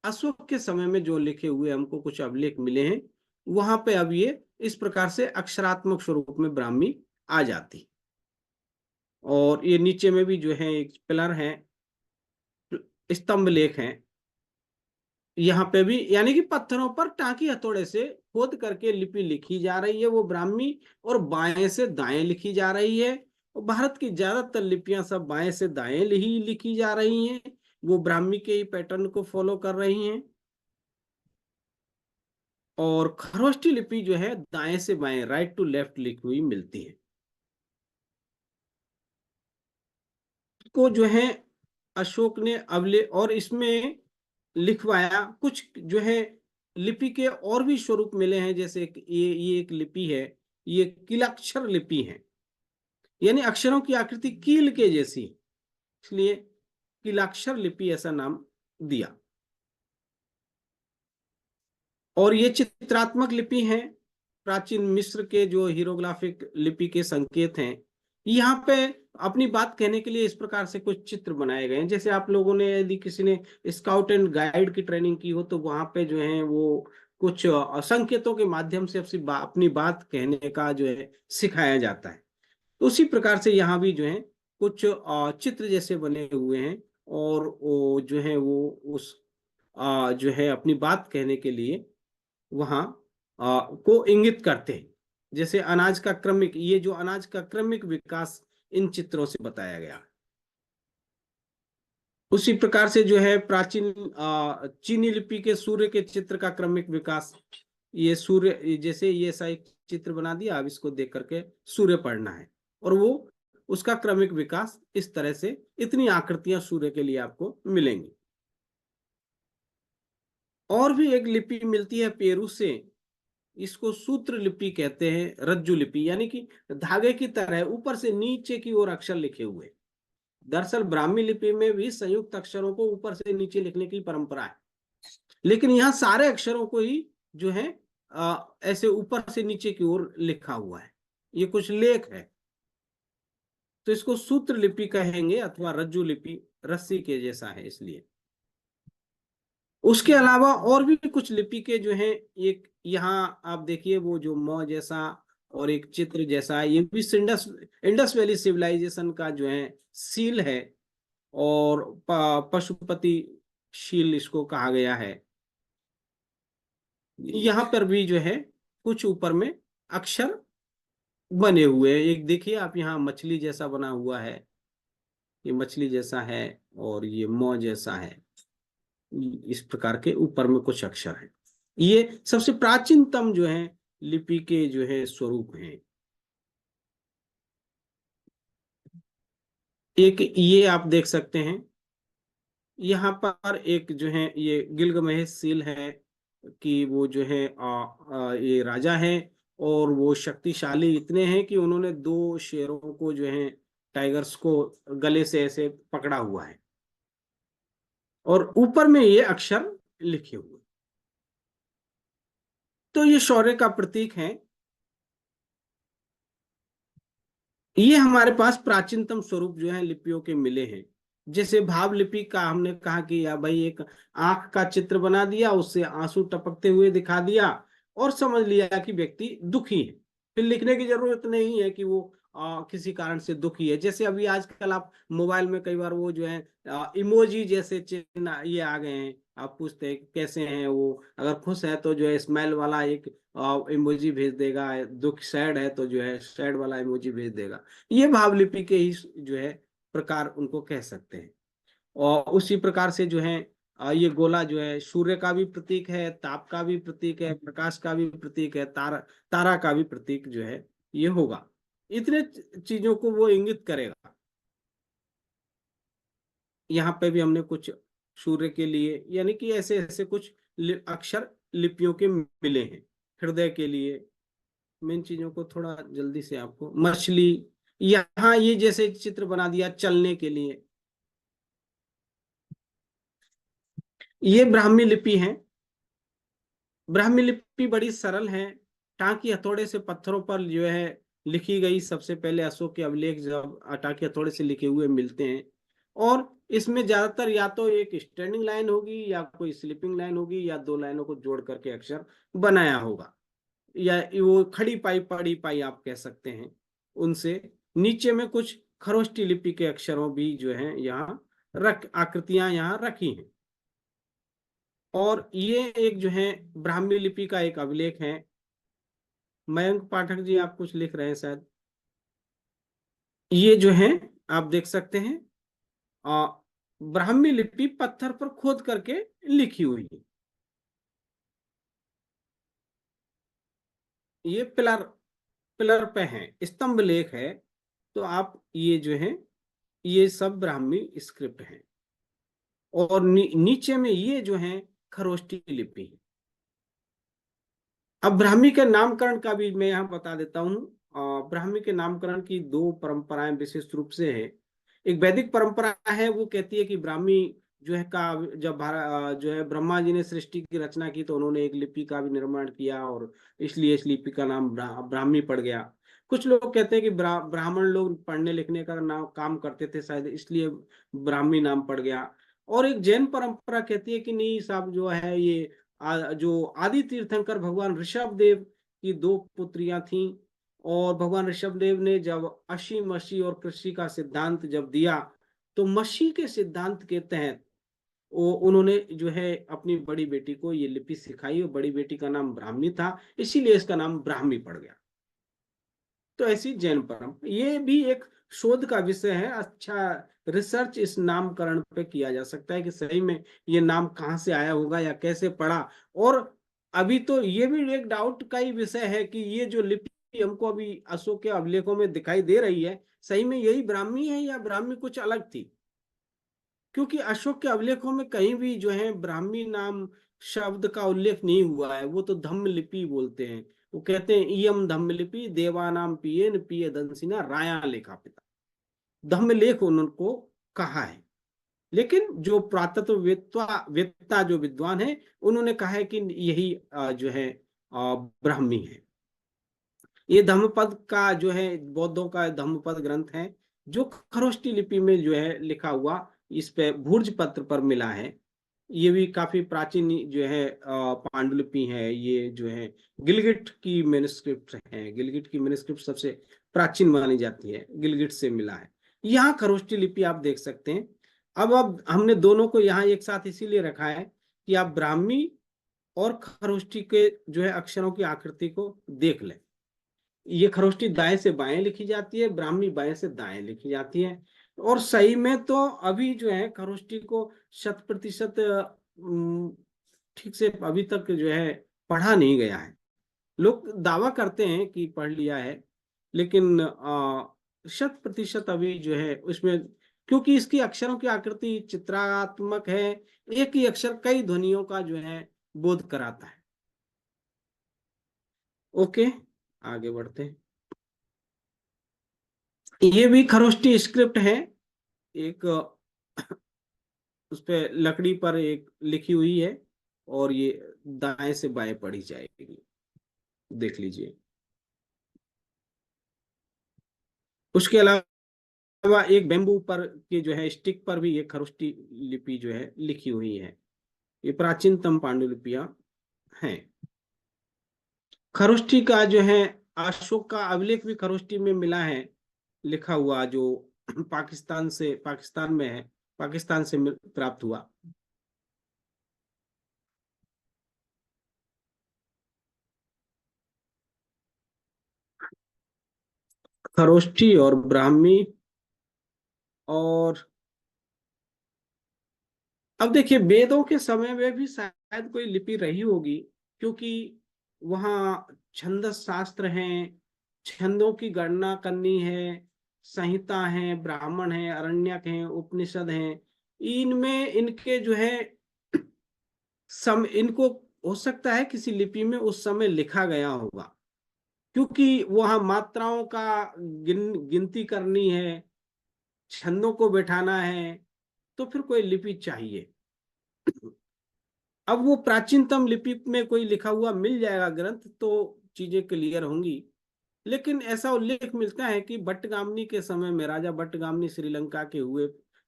[SPEAKER 1] अशोक के समय में जो लिखे हुए हमको कुछ अभिलेख मिले हैं, वहां पे अब ये इस प्रकार से अक्षरात्मक स्वरूप में ब्राह्मी आ जाती। और ये नीचे में भी जो है एक पिलर है, स्तंभ लेख है, यहाँ पे भी यानी कि पत्थरों पर टाकी हथौड़े से खोद करके लिपि लिखी जा रही है वो ब्राह्मी, और बाएं से दाएं लिखी जा रही है। और भारत की ज्यादातर लिपियां सब बाएं से दाएं ही लिखी जा रही हैं, वो ब्राह्मी के ही पैटर्न को फॉलो कर रही हैं। और खरोष्टी लिपि जो है दाएं से बाएं, राइट टू लेफ्ट लिखी हुई मिलती है। को जो है अशोक ने अवले और इसमें लिखवाया। कुछ जो है लिपि के और भी स्वरूप मिले हैं, जैसे ये एक लिपि है, ये किलाक्षर लिपि है, यानी अक्षरों की आकृति कील के जैसी, इसलिए किलाक्षर लिपि ऐसा नाम दिया। और ये चित्रात्मक लिपि है। प्राचीन मिस्र के जो हीरोग्राफिक लिपि के संकेत हैं, यहाँ पे अपनी बात कहने के लिए इस प्रकार से कुछ चित्र बनाए गए हैं। जैसे आप लोगों ने, यदि किसी ने स्काउट एंड गाइड की ट्रेनिंग की हो, तो वहां पे जो है वो कुछ संकेतों के माध्यम से अपनी बात कहने का जो है सिखाया जाता है। तो उसी प्रकार से यहाँ भी जो है कुछ चित्र जैसे बने हुए हैं, और वो जो है वो उस जो है अपनी बात कहने के लिए वहां को इंगित करते हैं। जैसे अनाज का क्रमिक, ये जो अनाज का क्रमिक विकास इन चित्रों से बताया गया। उसी प्रकार से जो है प्राचीन चीनी लिपि के सूर्य के चित्र का क्रमिक विकास, ये सूर्य, जैसे ये ऐसा एक चित्र बना दिया, अब इसको देख करके सूर्य पढ़ना है, और वो उसका क्रमिक विकास इस तरह से, इतनी आकृतियां सूर्य के लिए आपको मिलेंगी। और भी एक लिपि मिलती है पेरू से, इसको सूत्र लिपि कहते हैं, रज्जु लिपि, यानी कि धागे की तरह ऊपर से नीचे की ओर अक्षर लिखे हुए। दरअसल ब्राह्मी लिपि में भी संयुक्त अक्षरों को ऊपर से नीचे लिखने की परंपरा है, लेकिन यहाँ सारे अक्षरों को ही जो है ऐसे ऊपर से नीचे की ओर लिखा हुआ है। ये कुछ लेख है, तो इसको सूत्र लिपि कहेंगे, अथवा रज्जु लिपि, रस्सी के जैसा है इसलिए। उसके अलावा और भी कुछ लिपि के जो है, एक यहाँ आप देखिए वो जो म जैसा और एक चित्र जैसा है, ये भी इंडस वैली सिविलाइजेशन का जो है सील है, और पशुपति शील इसको कहा गया है। यहाँ पर भी जो है कुछ ऊपर में अक्षर बने हुए हैं। एक देखिए आप, यहाँ मछली जैसा बना हुआ है, ये मछली जैसा है, और ये म जैसा है, इस प्रकार के ऊपर में कुछ अक्षर है। ये सबसे प्राचीनतम जो है लिपि के जो है स्वरूप हैं। एक ये आप देख सकते हैं, यहाँ पर एक जो है ये गिलगामेश सील है, कि वो जो है ये राजा है, और वो शक्तिशाली इतने हैं कि उन्होंने 2 शेरों को जो है, टाइगर्स को गले से ऐसे पकड़ा हुआ है, और ऊपर में ये अक्षर लिखे हुए। तो ये शौर्य का प्रतीक है। ये हमारे पास प्राचीनतम स्वरूप जो है लिपियों के मिले हैं। जैसे भाव लिपि का हमने कहा कि या भाई एक आंख का चित्र बना दिया, उससे आंसू टपकते हुए दिखा दिया, और समझ लिया कि व्यक्ति दुखी है। फिर लिखने की जरूरत नहीं है कि वो किसी कारण से दुखी है। जैसे अभी आजकल आप मोबाइल में कई बार वो जो है इमोजी जैसे चिन्ह ये आ गए हैं, आप पूछते हैं कि कैसे हैं वो, अगर खुश है तो जो है स्माइल वाला एक इमोजी भेज देगा, दुख सैड है तो जो है सैड वाला इमोजी भेज देगा। ये भावलिपि के ही जो है प्रकार उनको कह सकते हैं। और उसी प्रकार से जो है ये गोला जो है सूर्य का भी प्रतीक है, ताप का भी प्रतीक है, प्रकाश का भी प्रतीक है, तारा का भी प्रतीक जो है ये होगा। इतने चीजों को वो इंगित करेगा। यहाँ पे भी हमने कुछ सूर्य के लिए, यानी कि ऐसे ऐसे कुछ अक्षर लिपियों के मिले हैं। हृदय के लिए, मेन चीजों को थोड़ा जल्दी से आपको, मछली, यहाँ ये जैसे चित्र बना दिया चलने के लिए, ये ब्राह्मी लिपि है। ब्राह्मी लिपि बड़ी सरल है। टांकी हथौड़े से पत्थरों पर जो है लिखी गई सबसे पहले अशोक के अभिलेख जब टांकी हथौड़े से लिखे हुए मिलते हैं, और इसमें ज्यादातर या तो एक स्टैंडिंग लाइन होगी, या कोई स्लीपिंग लाइन होगी, या 2 लाइनों को जोड़ करके अक्षर बनाया होगा, या वो खड़ी पाई पड़ी पाई आप कह सकते हैं। उनसे नीचे में कुछ खरोष्टी लिपि के अक्षरों भी जो है यहाँ आकृतियां यहाँ रखी हैं। और ये एक जो है ब्राह्मी लिपि का एक अभिलेख है। मयंक पाठक जी आप कुछ लिख रहे हैं शायद, ये जो है आप देख सकते हैं आ, ब्राह्मी लिपि पत्थर पर खोद करके लिखी हुई है। ये पिलर पिलर पे है, स्तंभ लेख है। तो आप ये जो है ये सब ब्राह्मी स्क्रिप्ट है, और नीचे में ये जो है खरोष्टी लिपि है। अब ब्राह्मी के नामकरण का भी मैं यहाँ बता देता हूँ। ब्राह्मी के नामकरण की 2 परंपराएं विशेष रूप से है। एक वैदिक परंपरा है, वो कहती है कि ब्राह्मी जो है जब जो है ब्रह्मा जी ने सृष्टि की रचना की तो उन्होंने एक लिपि का भी निर्माण किया, और इसलिए इस लिपि का नाम ब्राह्मी पड़ गया। कुछ लोग कहते हैं कि ब्राह्मण लोग पढ़ने लिखने का नाम काम करते थे, शायद इसलिए ब्राह्मी नाम पड़ गया। और एक जैन परंपरा कहती है कि नहीं साहब, जो है ये जो आदि तीर्थंकर भगवान ऋषभ देव की दो पुत्रियां थीं, और भगवान ऋषभ देव ने जब अशी मशी और कृषि का सिद्धांत जब दिया, तो मशी के सिद्धांत के तहत वो उन्होंने जो है अपनी बड़ी बेटी को ये लिपि सिखाई, और बड़ी बेटी का नाम ब्राह्मी था, इसीलिए इसका नाम ब्राह्मी पड़ गया। तो ऐसी जैन परंपरा, ये भी एक शोध का विषय है। अच्छा रिसर्च इस नामकरण पे किया जा सकता है कि सही में ये नाम कहाँ से आया होगा या कैसे पड़ा। और अभी तो ये भी एक डाउट का ही विषय है कि ये जो लिपि हमको अभी अशोक के अभिलेखों में दिखाई दे रही है, सही में यही ब्राह्मी है या ब्राह्मी कुछ अलग थी। क्योंकि अशोक के अभिलेखों में कहीं भी जो है ब्राह्मी नाम शब्द का उल्लेख नहीं हुआ है, वो तो धम्म लिपि बोलते हैं। वो कहते हैं इयम धम्म लिपि देवानाम पियेन पिय दंसिना राया लेखा पिता, धम्म लेख उनको कहा है। लेकिन जो पुरातत्व वेत्ता जो विद्वान है, उन्होंने कहा है कि यही जो है ब्राह्मी है। ये धम्मपद का जो है बौद्धों का धम्मपद ग्रंथ है, जो खरोष्टी लिपि में जो है लिखा हुआ, इस पे भूर्ज पत्र पर मिला है। ये भी काफी प्राचीन जो है पांडुलिपि है। ये जो है गिलगिट की मैन्युस्क्रिप्ट है, गिलगिट की मैन्युस्क्रिप्ट सबसे प्राचीन मानी जाती है, गिलगिट से मिला है। यहाँ खरोष्टी लिपि आप देख सकते हैं। अब हमने दोनों को यहाँ एक साथ इसीलिए रखा है कि आप ब्राह्मी और खरोष्टी के जो है अक्षरों की आकृति को देख लें। ये खरोष्टी दाएं से बाएं लिखी जाती है, ब्राह्मी बाएं से दाएं लिखी जाती है। और सही में तो अभी जो है खरोष्टी को 100% ठीक से अभी तक जो है पढ़ा नहीं गया है। लोग दावा करते हैं कि पढ़ लिया है, लेकिन 100% अभी जो है उसमें, क्योंकि इसकी अक्षरों की आकृति चित्रात्मक है, एक ही अक्षर कई ध्वनियों का जो है बोध कराता है। ओके, आगे बढ़ते हैं। ये भी खरोष्टी स्क्रिप्ट है, एक उस पे लकड़ी पर एक लिखी हुई है, और ये दाएं से बाएं पढ़ी जाएगी, देख लीजिए। उसके अलावा एक बेम्बू पर के जो है स्टिक पर भी ये खरोष्टी लिपि जो है लिखी हुई है। ये प्राचीनतम पांडुलिपियां हैं। खरोष्टी का जो है अशोक का अभिलेख भी खरोष्टी में मिला है, लिखा हुआ, जो पाकिस्तान में है, पाकिस्तान से प्राप्त हुआ। खरोष्टी और ब्राह्मी। और अब देखिए वेदों के समय में भी शायद कोई लिपि रही होगी, क्योंकि वहाँ छंदस शास्त्र हैं, छंदों की गणना करनी है, संहिता है, ब्राह्मण है, अरण्यक हैं, उपनिषद हैं। इनमें इनके जो है इनको हो सकता है किसी लिपि में उस समय लिखा गया होगा, क्योंकि वहाँ मात्राओं का गिनती करनी है, छंदों को बैठाना है, तो फिर कोई लिपि चाहिए। अब वो प्राचीनतम लिपि में कोई लिखा हुआ मिल जाएगा ग्रंथ तो चीजें क्लियर होंगी। लेकिन ऐसा उल्लेख मिलता है कि बट्टगामनी के समय में, राजा बट्टगामनी श्रीलंका के हुए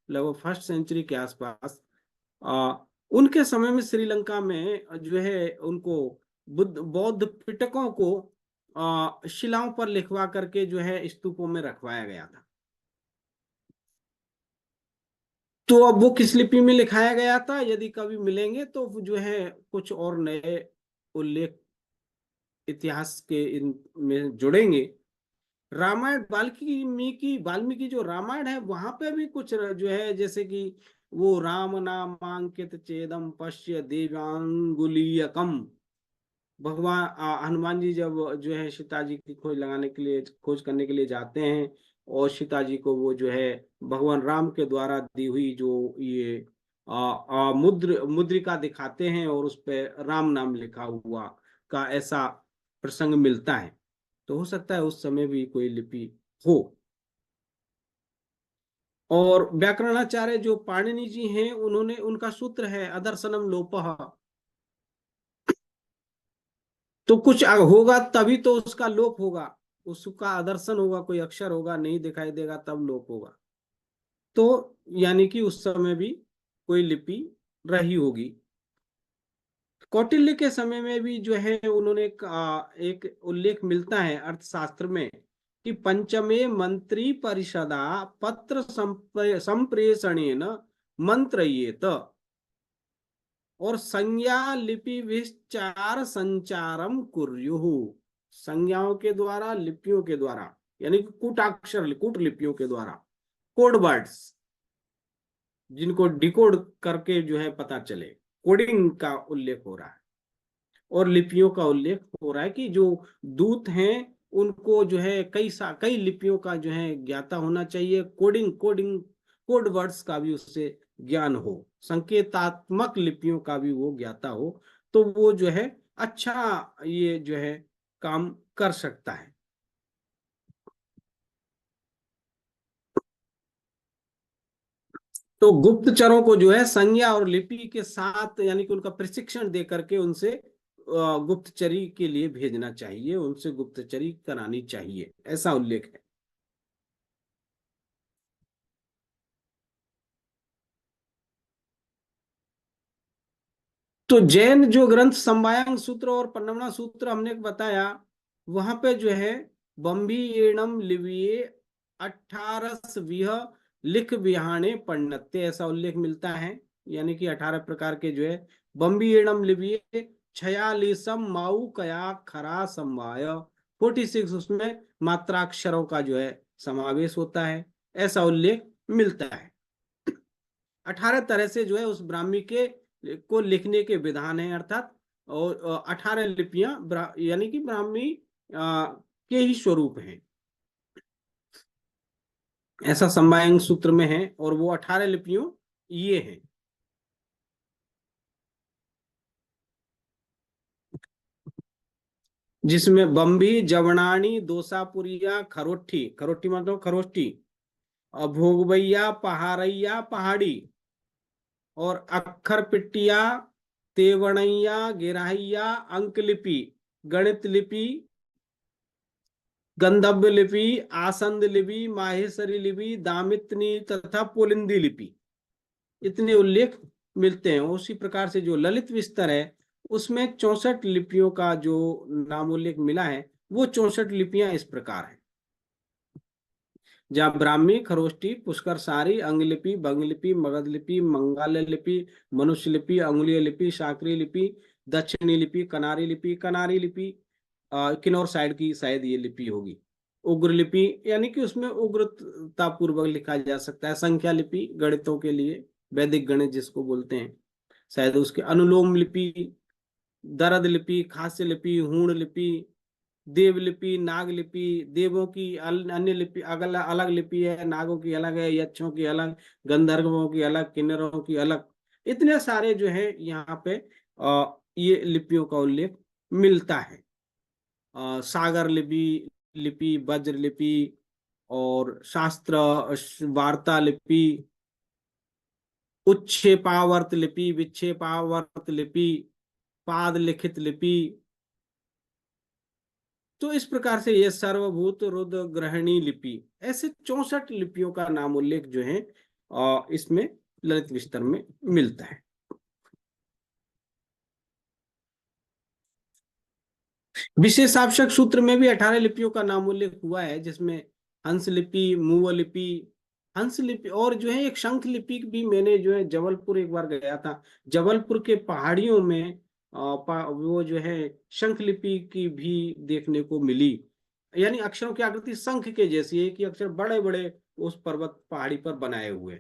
[SPEAKER 1] लगभग 1st सेंचुरी के आसपास, उनके समय में श्रीलंका में जो है उनको बौद्ध पिटकों को शिलाओं पर लिखवा करके जो है स्तूपों में रखवाया गया था। तो अब वो किस लिपि में लिखाया गया था, यदि कभी मिलेंगे तो जो है कुछ और नए उल्लेख इतिहास के इन में जुड़ेंगे। रामायण वाल्मीकि जो रामायण है, वहां पे भी कुछ जो है, जैसे कि वो राम नामांकित चेदम पश्य देवांगुलीयकम, भगवान हनुमान जी जब जो है सीता जी की खोज करने के लिए जाते हैं, और सीता जी को वो जो है भगवान राम के द्वारा दी हुई जो ये मुद्रिका दिखाते हैं, और उस पे राम नाम लिखा हुआ का ऐसा प्रसंग मिलता है। तो हो सकता है उस समय भी कोई लिपि हो। और व्याकरणाचार्य जो पाणिनि जी हैं, उन्होंने, उनका सूत्र है अदर्शनम लोपः। तो कुछ होगा तभी तो उसका लोप होगा, उसका आदर्शन होगा, कोई अक्षर होगा, नहीं दिखाई देगा तब लोप होगा। तो यानी कि उस समय भी कोई लिपि रही होगी। कौटिल्य के समय में भी जो है उन्होंने एक उल्लेख मिलता है अर्थशास्त्र में कि पंचमे मंत्री परिषदा पत्र संप्रेषणेन मंत्रयेत और संज्ञा लिपि विचार संचारम कुर्युः। संज्ञाओं के द्वारा, लिपियों के द्वारा, यानी कि कूटाक्षर, कूट लिपियों के द्वारा, कोड वर्ड्स जिनको डिकोड करके जो है पता चले, कोडिंग का उल्लेख हो रहा है। और लिपियों का उल्लेख हो रहा है कि जो दूत हैं उनको जो है कई लिपियों का जो है ज्ञाता होना चाहिए, कोडिंग कोड वर्ड्स का भी उससे ज्ञान हो, संकेतात्मक लिपियों का भी वो ज्ञाता हो, तो वो जो है अच्छा ये जो है काम कर सकता है। तो गुप्तचरों को जो है संज्ञा और लिपि के साथ, यानी कि उनका प्रशिक्षण दे करके उनसे गुप्तचरी के लिए भेजना चाहिए, उनसे गुप्तचरी करानी चाहिए, ऐसा उल्लेख है। तो जैन जो ग्रंथ समवायांग सूत्र और पन्नमना सूत्र हमने बताया, वहां पे जो है बम्बीयेणम लिविये 18 लिख विहाणे पण्णत्य, ऐसा उल्लेख मिलता है। यानी कि 18 प्रकार के जो है बम्बीयेणम लिविये 46 माऊ कया खरा समवाय, 46 उसमें मात्राक्षरों का जो है समावेश होता है, ऐसा उल्लेख मिलता है। 18 तरह से जो है उस ब्राह्मी के को लिखने के विधान है, अर्थात और 18 लिपियां यानी कि ब्राह्मी के ही स्वरूप हैं, ऐसा समवायांग सूत्र में है। और वो 18 लिपियों ये हैं, जिसमें बम्बी, जवनानी, दोसापुरिया, खरोठी, खरोठी मतलब खरोष्टी, भोगबैया, पहाड़ैया, पहाड़ी, और अक्षर पिट्टिया, तेवणैया, गिराहिया, अंक लिपि, गणित लिपि, गंधर्व लिपि, आसंद लिपि, माहेश्वरी लिपि, दामितनी तथा पुलिंदी लिपि, इतने उल्लेख मिलते हैं। उसी प्रकार से जो ललित विस्तर है उसमें 64 लिपियों का जो नाम उल्लेख मिला है, वो 64 लिपियां इस प्रकार है, जहाँ ब्राह्मी, खरोष्टी, पुष्कर सारी, अंगलिपि, भंगलिपि, मगध लिपि, मंगाल लिपि, मनुष्य लिपि, अंगुलीय लिपि, शाकरी लिपि, दक्षिणी लिपि, कनारी लिपि किन्नौर साइड की शायद ये लिपि होगी, उग्र लिपि, यानी कि उसमें उग्रता पूर्वक लिखा जा सकता है, संख्या लिपि गणितों के लिए, वैदिक गणित जिसको बोलते हैं, शायद उसके अनुलोम लिपि, दरद लिपि, खास्य लिपि, हूण लिपि, देवलिपि, नागलिपि, देवों की अन्य लिपि अलग अलग लिपि है, नागों की अलग है, यक्षों की अलग, गंधर्वों की अलग, किन्नरों की अलग, इतने सारे जो है यहाँ पे ये लिपियों का उल्लेख मिलता है। सागर लिपि, वज्र लिपि, और शास्त्र वार्ता लिपि, उच्छेपावर्त लिपि, विक्षेपावर्त लिपि, पाद लिखित लिपि। तो इस प्रकार से ये सर्वभूत रुद्र ग्रहणी लिपि, ऐसे 64 लिपियों का नाम उल्लेख जो है इसमें ललित विस्तर में मिलता है। विशेषावश्यक सूत्र में भी 18 लिपियों का नाम उल्लेख हुआ है, जिसमें हंस लिपि, मूव लिपि, हंस लिपि, और जो है एक शंख लिपि भी, मैंने जो है जबलपुर एक बार गया था, जबलपुर के पहाड़ियों में वो जो है शंख लिपि की भी देखने को मिली, यानी अक्षरों की आकृति शंख के जैसी है, कि अक्षर बड़े बड़े उस पर्वत पहाड़ी पर बनाए हुए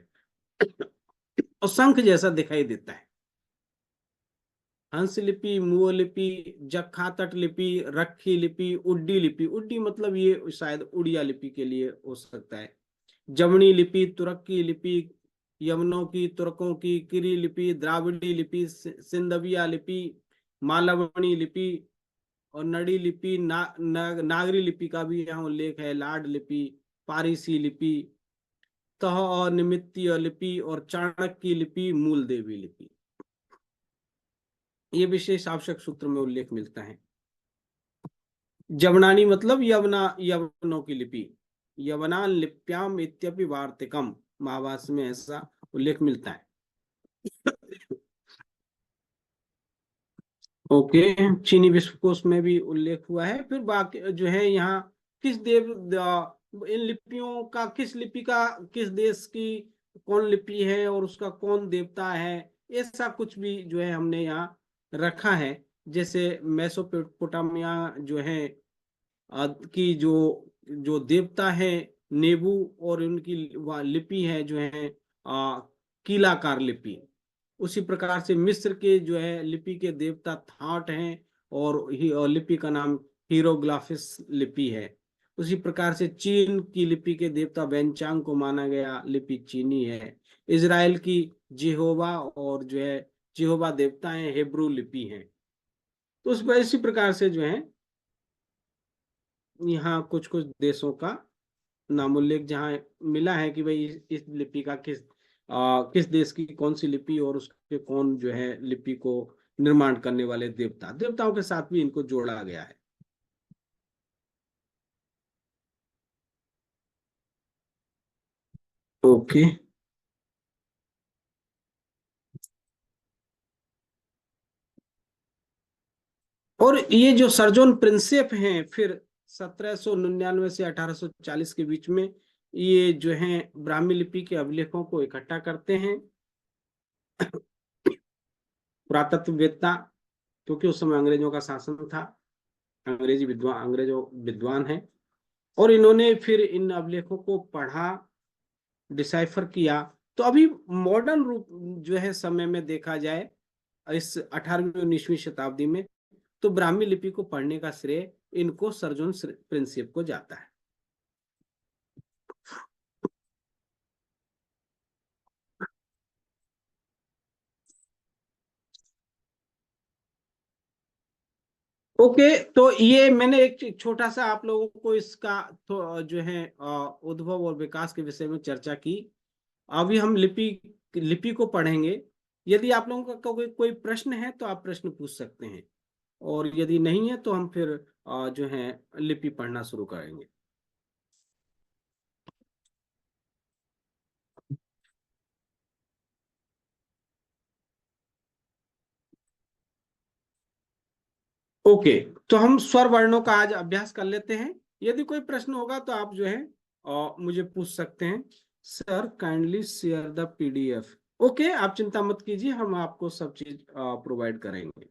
[SPEAKER 1] और शंख जैसा दिखाई देता है। हंस लिपि, मुअ लिपि, जखा तट लिपि, रखी लिपि, उड्डी लिपि, उड्डी मतलब ये शायद उड़िया लिपि के लिए हो सकता है, जमनी लिपि, तुर्की लिपि, यमनों की, तुर्कों की, किरी लिपि, द्राविड़ी लिपि, सिंधविया लिपि, मालवणी लिपि, और नड़ी लिपि, नागरी लिपि का भी यहाँ उल्लेख है, लाड लिपि, पारसी लिपि, तह अनिमित्तीय लिपि और चाणक्य लिपि मूल देवी लिपि, ये विशेष आवश्यक सूत्र में उल्लेख मिलता है। जवनानी मतलब यवनों की लिपि, यवना लिप्याम इत्यपि वार्तिकम, महाभाष्य में ऐसा उल्लेख मिलता है। ओके, चीनी विश्वकोश में भी उल्लेख हुआ है। फिर बाकी जो है यहाँ किस इन लिपियों का, किस लिपि का किस देश की कौन लिपि है और उसका कौन देवता है, ऐसा कुछ भी जो है हमने यहाँ रखा है। जैसे मेसोपोटामिया जो है की जो जो देवता है नेबू, और उनकी लिपि है जो है कीलाकार लिपि। उसी प्रकार से मिस्र के जो है लिपि के देवता थाट हैं, और लिपि का नाम हीरोग्लाफिस लिपि है। उसी प्रकार से चीन की लिपि के देवता वेनचांग को माना गया लिपि चीनी है। इजराइल की जेहोवा और जो है जेहोवा देवता है हेब्रू लिपि है। तो उस इसी प्रकार से जो है यहाँ कुछ कुछ देशों का नाम उल्लेख जहाँ मिला है कि भाई इस लिपि का किस देश की कौन सी लिपि और उसके कौन जो है लिपि को निर्माण करने वाले देवताओं के साथ भी इनको जोड़ा गया है। ओके, और ये जो सर्जन प्रिंसेप हैं फिर 1799 से 1840 के बीच में ये जो है ब्राह्मी लिपि के अभिलेखों को इकट्ठा करते हैं पुरातत्ववेत्ता, क्योंकि उस समय अंग्रेजों का शासन था, अंग्रेजों विद्वान हैं, और इन्होंने फिर इन अभिलेखों को पढ़ा, डिसाइफर किया। तो अभी मॉडर्न रूप जो है समय में देखा जाए इस 18वीं-19वीं शताब्दी में, तो ब्राह्मी लिपि को पढ़ने का श्रेय इनको सर्जन प्रिंसेप को जाता है। ओके, तो ये मैंने एक छोटा सा आप लोगों को इसका तो जो है उद्भव और विकास के विषय में चर्चा की। अभी हम लिपि को पढ़ेंगे। यदि आप लोगों का कोई प्रश्न है तो आप प्रश्न पूछ सकते हैं, और यदि नहीं है तो हम फिर जो है लिपि पढ़ना शुरू करेंगे। ओके, तो हम स्वर वर्णों का आज अभ्यास कर लेते हैं। यदि कोई प्रश्न होगा तो आप जो है मुझे पूछ सकते हैं। Sir kindly share the PDF. Okay, आप चिंता मत कीजिए, हम आपको सब चीज प्रोवाइड करेंगे।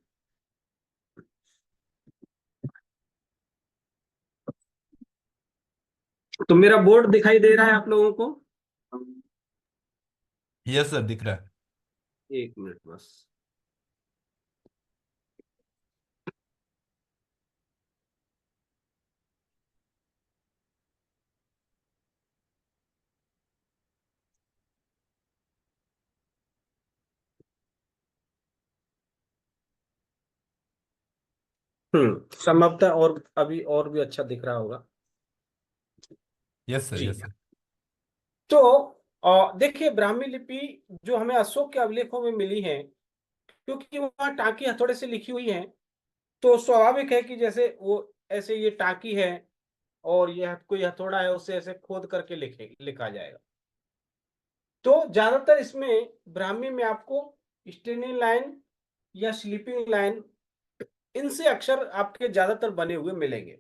[SPEAKER 1] तो मेरा बोर्ड दिखाई दे रहा है आप लोगों को?
[SPEAKER 3] यस सर, दिख रहा है।
[SPEAKER 1] एक मिनट बस। संभवतः और अभी और भी अच्छा दिख रहा होगा।
[SPEAKER 3] यस सर,
[SPEAKER 1] जी,
[SPEAKER 3] यस सर।
[SPEAKER 1] तो देखिए ब्राह्मी लिपि जो हमें अशोक के अभिलेखों में मिली है, क्योंकि वहां टाँकी हथौड़े से लिखी हुई है, तो स्वाभाविक है कि जैसे वो ऐसे ये टाँकी है और ये कोई हथौड़ा है, उसे ऐसे खोद करके लिखा जाएगा। तो ज्यादातर इसमें ब्राह्मी में आपको स्टेनिंग लाइन या स्लीपिंग लाइन, इनसे अक्षर आपके ज्यादातर बने हुए मिलेंगे।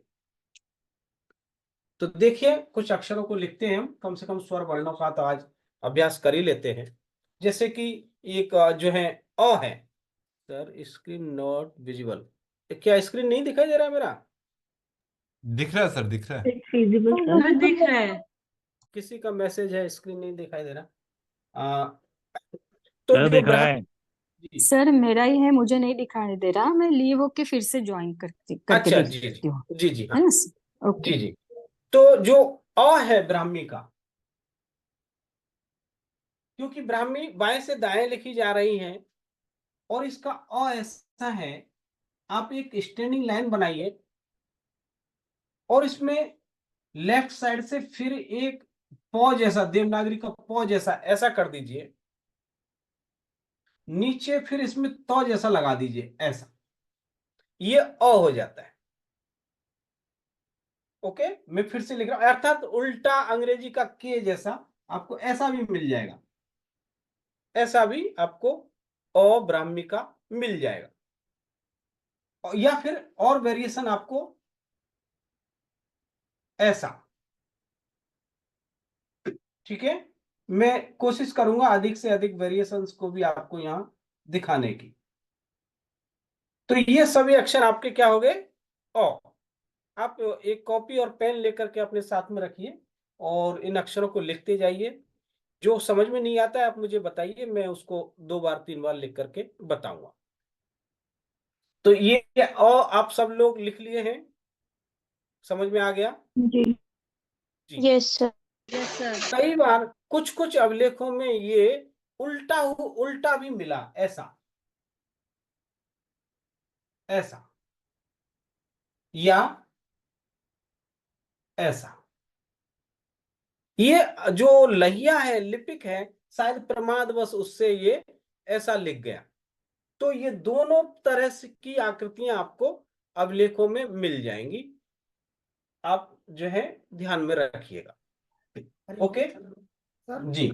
[SPEAKER 1] तो देखिए कुछ अक्षरों को लिखते हैं हम, कम से कम स्वर वर्णों का तो आज अभ्यास कर ही लेते हैं। जैसे कि एक जो है अ है। सर स्क्रीन नॉट विजिबल, क्या स्क्रीन नहीं दिखाई दे रहा है मेरा?
[SPEAKER 3] दिख रहा है सर, दिख रहा है।
[SPEAKER 2] feasible sir.
[SPEAKER 4] दिख रहा है।
[SPEAKER 1] किसी का मैसेज है, स्क्रीन नहीं दिखाई दे रहा। आ, तो
[SPEAKER 2] सर
[SPEAKER 1] जो
[SPEAKER 2] दिख रहा है।
[SPEAKER 1] जी,
[SPEAKER 4] सर मेरा ही है, मुझे नहीं दिखाई दे रहा, मैं लीव होके फिर से ज्वाइन करके
[SPEAKER 1] अच्छा जी
[SPEAKER 4] देखती हूँ।
[SPEAKER 1] जी जी हाँ
[SPEAKER 4] है ना? ओके।
[SPEAKER 1] जी जी। तो जो अ है ब्राह्मी का, क्योंकि ब्राह्मी बाएं से दाएं लिखी जा रही है और इसका अ ऐसा है, आप एक स्टैंडिंग लाइन बनाइए और इसमें लेफ्ट साइड से फिर एक पौ जैसा, देवनागरी का पौ जैसा ऐसा कर दीजिए, नीचे फिर इसमें तो जैसा लगा दीजिए ऐसा, ये अ हो जाता है। ओके, मैं फिर से लिख रहा हूं, अर्थात उल्टा अंग्रेजी का के जैसा आपको ऐसा भी मिल जाएगा, ऐसा भी आपको अ ब्राह्मी का मिल जाएगा, या फिर और वेरिएशन आपको ऐसा। ठीक है, मैं कोशिश करूंगा अधिक से अधिक वेरिएशंस को भी आपको यहां दिखाने की। तो ये सभी अक्षर आपके क्या हो गए, अ। आप एक कॉपी और पेन लेकर के अपने साथ में रखिए और इन अक्षरों को लिखते जाइए। जो समझ में नहीं आता है आप मुझे बताइए, मैं उसको 2 बार 3 बार लिख करके बताऊंगा। तो ये आप सब लोग लिख लिए हैं, समझ में आ गया
[SPEAKER 2] जी।
[SPEAKER 1] जी।
[SPEAKER 2] Yes sir.
[SPEAKER 4] Yes sir.
[SPEAKER 1] कई बार कुछ कुछ अभिलेखों में ये उल्टा भी मिला, ऐसा ऐसा या ऐसा। ये जो लहिया है, लिपिक है, शायद प्रमादवश उससे ये ऐसा लिख गया। तो ये दोनों तरह से की आकृतियां आपको अभिलेखों में मिल जाएंगी, आप जो है ध्यान में रखिएगा। ओके
[SPEAKER 5] सर
[SPEAKER 1] जी,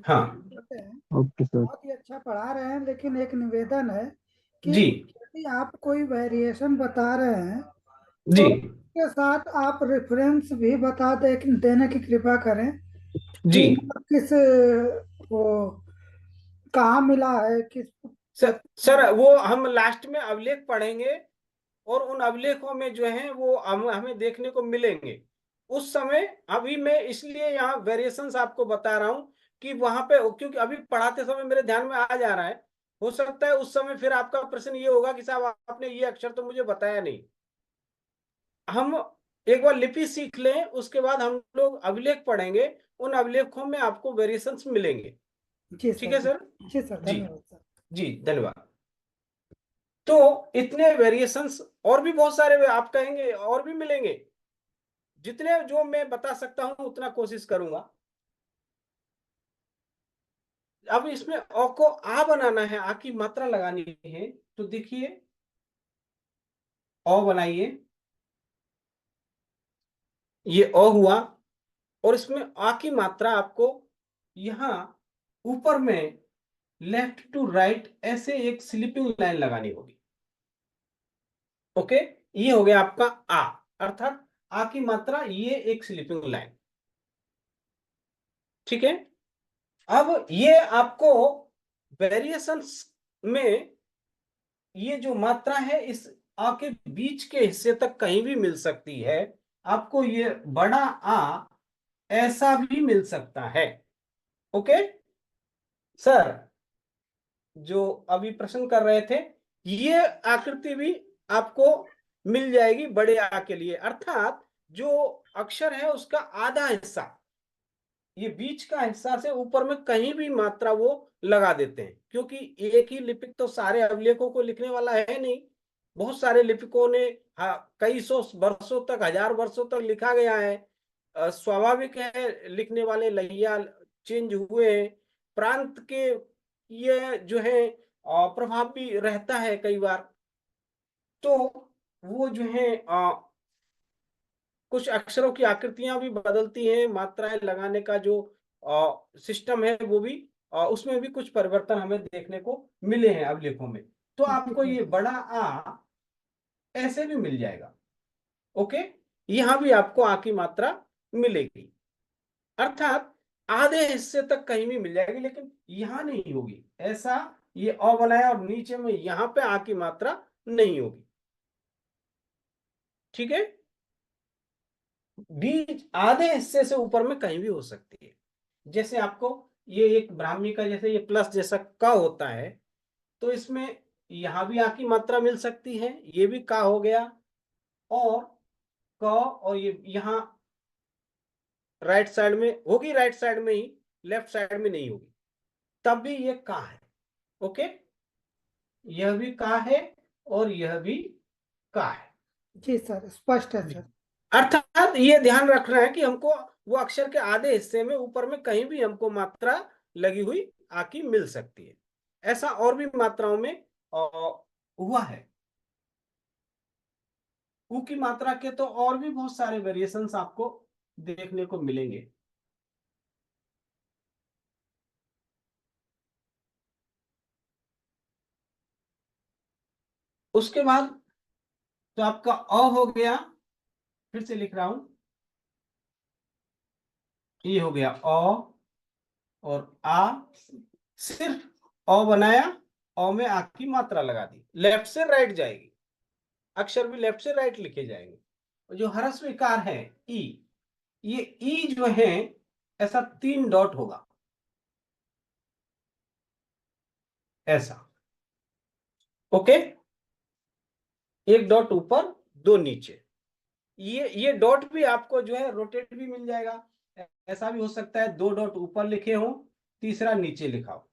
[SPEAKER 1] हाँ
[SPEAKER 5] कहते हैं
[SPEAKER 2] ओके सर।
[SPEAKER 5] बहुत ही अच्छा पढ़ा रहे हैं, लेकिन एक निवेदन है कि
[SPEAKER 1] जी
[SPEAKER 5] यदि आप कोई वेरिएशन बता रहे हैं
[SPEAKER 1] जी
[SPEAKER 5] तो उसके साथ आप रेफरेंस भी बता देने की कृपा करें
[SPEAKER 1] जी।
[SPEAKER 5] कि किस वो कहाँ मिला है, किस
[SPEAKER 1] सर वो हम लास्ट में अभिलेख पढ़ेंगे और उन अभिलेखों में जो है वो हमें देखने को मिलेंगे उस समय। अभी मैं इसलिए यहाँ वेरिएशंस आपको बता रहा हूं कि वहां पे, क्योंकि अभी पढ़ाते समय मेरे ध्यान में आ जा रहा है, हो सकता है उस समय फिर आपका प्रश्न ये होगा कि साहब आपने ये अक्षर तो मुझे बताया नहीं। हम एक बार लिपि सीख लें, उसके बाद हम लोग अभिलेख पढ़ेंगे, उन अभिलेखों में आपको वेरिएशंस मिलेंगे।
[SPEAKER 5] जी
[SPEAKER 1] ठीक
[SPEAKER 5] सर।
[SPEAKER 1] है सर
[SPEAKER 5] जी सर,
[SPEAKER 1] जी
[SPEAKER 5] धन्यवाद सर।
[SPEAKER 1] जी, धन्यवाद। तो इतने वेरिएशंस और भी बहुत सारे आप कहेंगे और भी मिलेंगे, जितने जो मैं बता सकता हूं उतना कोशिश करूंगा। अब इसमें अ को आ बनाना है, आ की मात्रा लगानी है, तो देखिए अ बनाइए, ये अ हुआ, और इसमें आ की मात्रा आपको यहां ऊपर में लेफ्ट टू राइट ऐसे एक स्लीपिंग लाइन लगानी होगी। ओके, ये हो गया आपका आ, अर्थात आ की मात्रा ये एक स्लीपिंग लाइन। ठीक है, अब ये आपको वेरिएशंस में ये जो मात्रा है इस आ के बीच के हिस्से तक कहीं भी मिल सकती है। आपको ये बड़ा आ ऐसा भी मिल सकता है। ओके सर, जो अभी प्रश्न कर रहे थे, ये आकृति भी आपको मिल जाएगी बड़े आ के लिए, अर्थात जो अक्षर है उसका आधा हिस्सा, ये बीच का हिस्सा से ऊपर में कहीं भी मात्रा वो लगा देते हैं, क्योंकि एक ही लिपिक तो सारे अभिलेखों को लिखने वाला है नहीं। बहुत सारे लिपिकों ने, हाँ, कई सौ वर्षों तक, हजार वर्षों तक लिखा गया है। स्वाभाविक है, लिखने वाले लहिया चेंज हुए हैं, प्रांत के ये जो है प्रभाव भी रहता है कई बार। तो वो जो है कुछ अक्षरों की आकृतियां भी बदलती हैं, मात्राएं लगाने का जो सिस्टम है वो भी, उसमें भी कुछ परिवर्तन हमें देखने को मिले हैं अभिलेखों में। तो आपको ये बड़ा आ ऐसे भी मिल जाएगा। ओके, यहां भी आपको आ की मात्रा मिलेगी, अर्थात आधे हिस्से तक कहीं भी मिल जाएगी, लेकिन यहां नहीं होगी ऐसा। ये अ बनाया और नीचे में यहां पे आ की मात्रा नहीं होगी। ठीक है, बीच आधे हिस्से से ऊपर में कहीं भी हो सकती है। जैसे आपको ये एक ब्राह्मी का जैसे ये प्लस जैसा क होता है, तो इसमें यहां भी आ की मात्रा मिल सकती है, ये भी का हो गया, और क, और ये यहां राइट साइड में होगी, राइट साइड में ही, लेफ्ट साइड में नहीं होगी, तब भी ये का है। ओके, यह भी का है और यह भी का है।
[SPEAKER 5] जी सर, स्पष्ट है
[SPEAKER 1] जी,
[SPEAKER 5] सर।
[SPEAKER 1] अर्थात ये ध्यान रखना है कि हमको वो अक्षर के आधे हिस्से में ऊपर में कहीं भी हमको मात्रा लगी हुई आकी मिल सकती है। ऐसा और भी मात्राओं में हुआ है। ऊ की मात्रा के तो और भी बहुत सारे वेरिएशंस आपको देखने को मिलेंगे। उसके बाद तो आपका अ हो गया, फिर से लिख रहा हूं, ये हो गया अ और आ, सिर्फ अ बनाया, अ में आ की मात्रा लगा दी, लेफ्ट से राइट जाएगी, अक्षर भी लेफ्ट से राइट लिखे जाएंगे। और जो ह्रस्व इकार है ई, ये ई जो है ऐसा 3 डॉट होगा, ऐसा, ओके, 1 डॉट ऊपर 2 नीचे। ये डॉट भी आपको जो है रोटेट भी मिल जाएगा, ऐसा भी हो सकता है 2 डॉट ऊपर लिखे हो, तीसरा नीचे लिखा हो,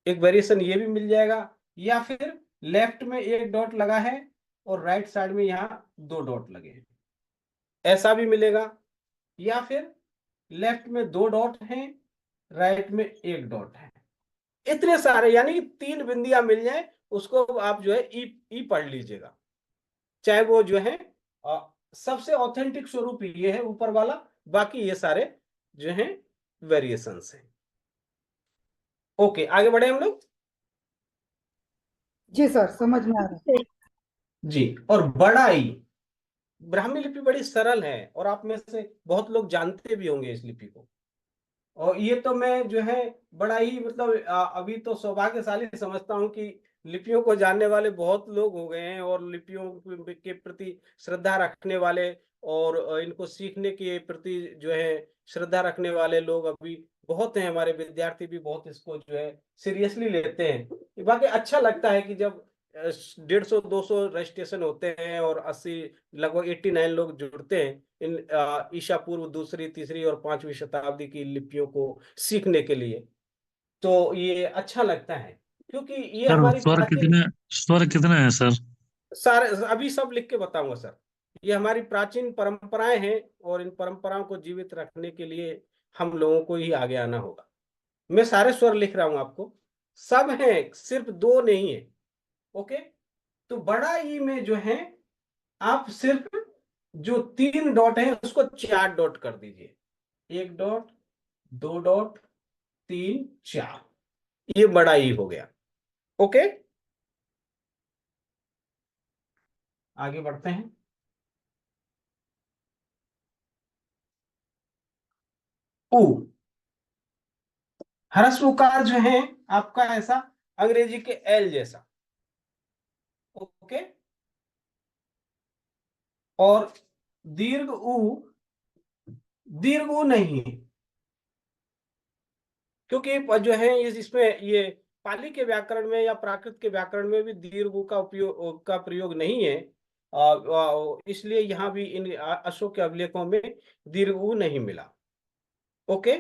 [SPEAKER 1] एक वेरिएशन ये भी मिल जाएगा। या फिर लेफ्ट में 1 डॉट लगा है और राइट साइड में यहां 2 डॉट लगे हैं, ऐसा भी मिलेगा। या फिर लेफ्ट में 2 डॉट हैं, राइट में 1 डॉट है, इतने सारे, यानी कि 3 बिंदियां मिल जाए उसको आप जो है ई पढ़ लीजिएगा। चाहे वो जो है सबसे ऑथेंटिक स्वरूप ये है ऊपर वाला, बाकी ये सारे जो है वेरिएशंस हैं। ओके, आगे बढ़े हम लोग।
[SPEAKER 5] जी सर, समझ में आ रहा है।
[SPEAKER 1] जी, और बड़ा ई, ब्राह्मी लिपि बड़ी सरल है और आप में से बहुत लोग जानते भी होंगे इस लिपि को। और ये तो मैं जो है बड़ा ही मतलब अभी तो सौभाग्यशाली समझता हूँ कि लिपियों को जानने वाले बहुत लोग हो गए हैं और लिपियों के प्रति श्रद्धा रखने वाले और इनको सीखने के प्रति जो है श्रद्धा रखने वाले लोग अभी बहुत हैं। हमारे विद्यार्थी भी बहुत इसको जो है सीरियसली लेते हैं। बाकी अच्छा लगता है कि जब 150-200 रजिस्ट्रेशन होते हैं और 80 लगभग 89 लोग जुड़ते हैं इन ईसा पूर्व 2री, 3री और 5वीं शताब्दी की लिपियों को सीखने के लिए, तो ये अच्छा लगता है क्योंकि ये
[SPEAKER 2] सर
[SPEAKER 1] हमारी
[SPEAKER 2] स्वर
[SPEAKER 1] प्राचीन,
[SPEAKER 2] कितने, स्वर कितने हैं सर?
[SPEAKER 1] सारे अभी सब लिख के बताऊंगा सर। ये हमारी प्राचीन परंपराएं हैं और इन परंपराओं को जीवित रखने के लिए हम लोगों को ही आगे आना होगा। मैं सारे स्वर लिख रहा हूं आपको, सब हैं, सिर्फ 2 नहीं है। ओके, तो बड़ा ई में जो है आप सिर्फ जो 3 डॉट है उसको 4 डॉट कर दीजिए, 1 डॉट, 2 डॉट, 3, 4, ये बड़ा ई हो गया। ओके, आगे बढ़ते हैं। ऊ, ह्रस्व उकार जो है आपका ऐसा अंग्रेजी के एल जैसा, ओके, और दीर्घ ऊ, दीर्घ ऊ नहीं, क्योंकि जो है इसमें ये पाली के व्याकरण में या प्राकृत के व्याकरण में भी दीर्घ ऊ का प्रयोग नहीं है, इसलिए यहां भी इन अशोक के अभिलेखों में दीर्घ ऊ नहीं मिला। ओके,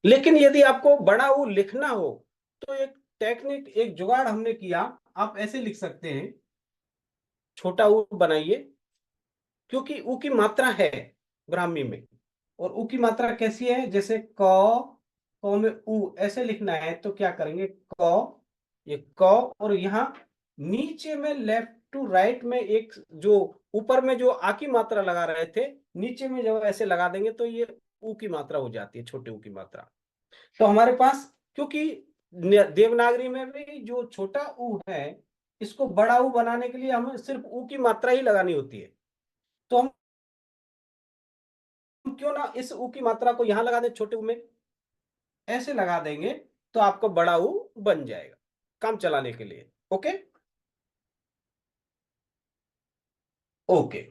[SPEAKER 1] लेकिन यदि आपको बड़ा ऊ लिखना हो तो एक टेक्निक, एक जुगाड़ हमने किया, आप ऐसे लिख सकते हैं, छोटा ऊ बनाइए, क्योंकि ऊ की मात्रा है ब्राह्मी में, और ऊ की मात्रा कैसी है, जैसे क में ऊ ऐसे लिखना है तो क्या करेंगे, क, ये क, और यहाँ नीचे में लेफ्ट टू राइट में एक जो ऊपर में जो आ की मात्रा लगा रहे थे, नीचे में जब ऐसे लगा देंगे तो ये ऊ की मात्रा हो जाती है, छोटे ऊ की मात्रा। तो हमारे पास, क्योंकि देवनागरी में भी जो छोटा ऊ है इसको बड़ा ऊ बनाने के लिए हमें सिर्फ ऊ की मात्रा ही लगानी होती है, तो हम क्यों ना इस ऊ की मात्रा को यहां लगा दें, छोटे ऊ में ऐसे लगा देंगे तो आपको बड़ा ऊ बन जाएगा काम चलाने के लिए। ओके, ओके,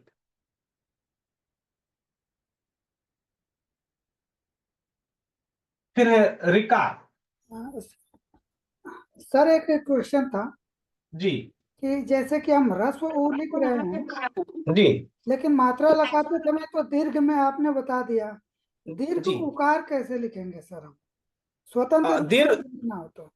[SPEAKER 1] फिर है रिकार।
[SPEAKER 5] सर एक क्वेश्चन था
[SPEAKER 1] जी,
[SPEAKER 5] कि जैसे कि हम ह्रस्व ऊ लिख रहे हैं,
[SPEAKER 1] जी,
[SPEAKER 5] लेकिन मात्रा लगाते समय तो दीर्घ में आपने बता दिया, दीर्घ
[SPEAKER 1] जी,
[SPEAKER 5] उकार कैसे लिखेंगे सर हम, स्वतंत्र रूप से
[SPEAKER 1] दीर्घ,
[SPEAKER 5] लिखना हो तो?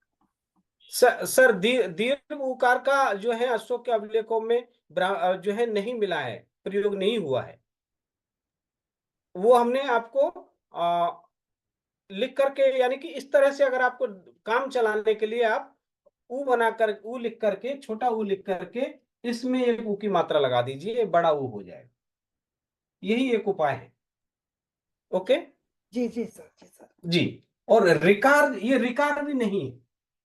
[SPEAKER 1] सर दीर्घ उकार का जो है अशोक के अभिलेखों में जो है नहीं मिला है, प्रयोग नहीं हुआ है। वो हमने आपको लिख करके, यानी कि इस तरह से अगर आपको काम चलाने के लिए आप ऊ लिख करके, छोटा ऊ लिख करके इसमें एक ऊ की मात्रा लगा दीजिए, बड़ा ऊ हो जाएगा। यही एक उपाय है। ओके
[SPEAKER 5] जी जी सर, जी सर।
[SPEAKER 1] जी। और रिकार, ये रिकार भी नहीं है।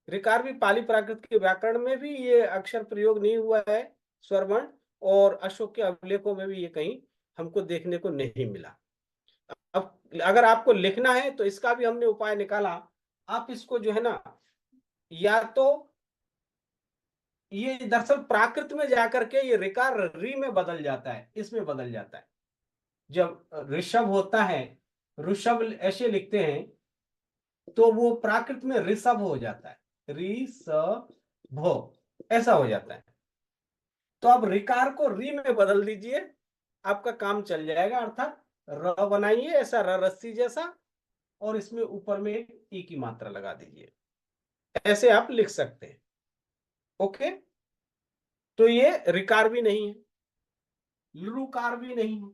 [SPEAKER 1] रिकार भी पाली प्राकृत के व्याकरण में भी ये अक्षर प्रयोग नहीं हुआ है, स्वरवर्ण, और अशोक के अभिलेखों में भी ये कहीं हमको देखने को नहीं मिला। अब अगर आपको लिखना है तो इसका भी हमने उपाय निकाला। आप इसको जो है ना, या तो ये दरअसल प्राकृत में जाकर के ये रिकार री में बदल जाता है, इसमें बदल जाता है। जब ऋषभ होता है, ऋषभ ऐसे लिखते हैं, तो वो प्राकृत में ऋषभ हो जाता है, ऋषभ ऐसा हो जाता है। तो आप रिकार को री में बदल दीजिए, आपका काम चल जाएगा। अर्थात र बनाइए ऐसा रस्सी जैसा, और इसमें ऊपर में एक ई की मात्रा लगा दीजिए। ऐसे आप लिख सकते हैं। ओके, तो ये रिकार भी नहीं है, लुकार भी नहीं है।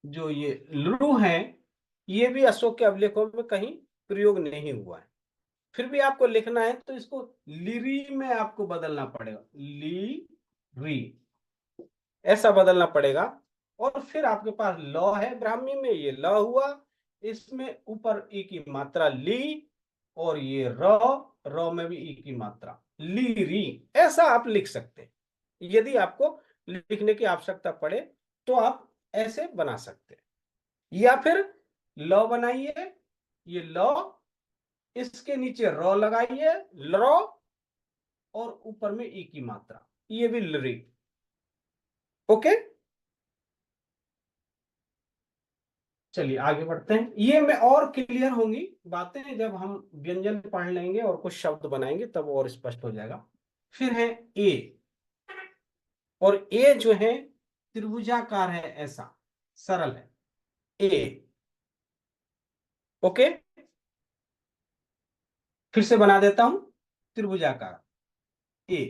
[SPEAKER 1] जो ये लु है, ये भी अशोक के अभिलेखों में कहीं प्रयोग नहीं हुआ है। फिर भी आपको लिखना है तो इसको लिरी में आपको बदलना पड़ेगा, ली री ऐसा बदलना पड़ेगा। और फिर आपके पास ल है ब्राह्मी में, ये ल हुआ, इसमें ऊपर ई की मात्रा ली, और ये र में भी ई की मात्रा ली री, ऐसा आप लिख सकते हैं। यदि आपको लिखने की आवश्यकता पड़े तो आप ऐसे बना सकते हैं। या फिर ल बनाइए, ये ल, इसके नीचे र लगाइए, ल, और ऊपर में ई की मात्रा, ये भी लरी। ओके, चलिए आगे बढ़ते हैं। ये में और क्लियर होंगी बातें जब हम व्यंजन पढ़ लेंगे और कुछ शब्द बनाएंगे, तब और स्पष्ट हो जाएगा। फिर है ए, और ए जो है त्रिभुजाकार है, ऐसा सरल है ए। ओके, फिर से बना देता हूं, त्रिभुजाकार ए।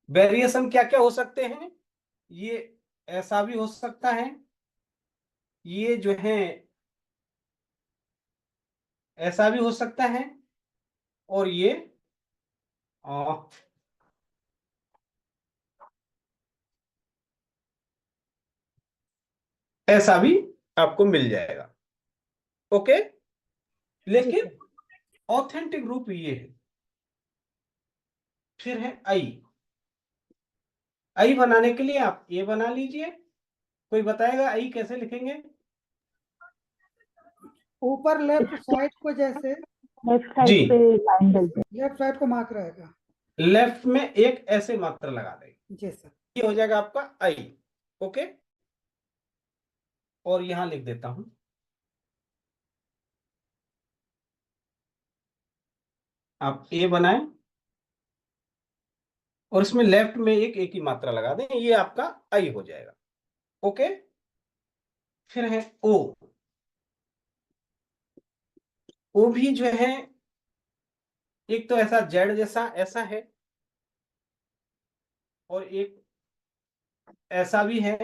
[SPEAKER 1] वेरिएशन क्या क्या हो सकते हैं? ये ऐसा भी हो सकता है, ये जो है ऐसा भी हो सकता है, और ये ऐसा भी आपको मिल जाएगा। ओके, लेकिन ऑथेंटिक रूप ये है। फिर है आई। आई बनाने के लिए आप ए बना लीजिए। कोई बताएगा आई कैसे लिखेंगे?
[SPEAKER 5] ऊपर लेफ्ट साइड को, जैसे
[SPEAKER 6] लेफ्ट
[SPEAKER 1] जी,
[SPEAKER 6] साइड पे लाइन डलते
[SPEAKER 5] लेफ्ट साइड को मार्क रहेगा।
[SPEAKER 1] लेफ्ट में एक ऐसे मात्रा लगा देंगे,
[SPEAKER 5] जी सर।
[SPEAKER 1] ये हो जाएगा आपका आई। ओके, और यहां लिख देता हूं, आप ए बनाएं और इसमें लेफ्ट में एक ही मात्रा लगा दें, ये आपका आई हो जाएगा। ओके, फिर है ओ। ओ भी जो है, एक तो ऐसा जेड जैसा ऐसा है, और एक ऐसा भी है।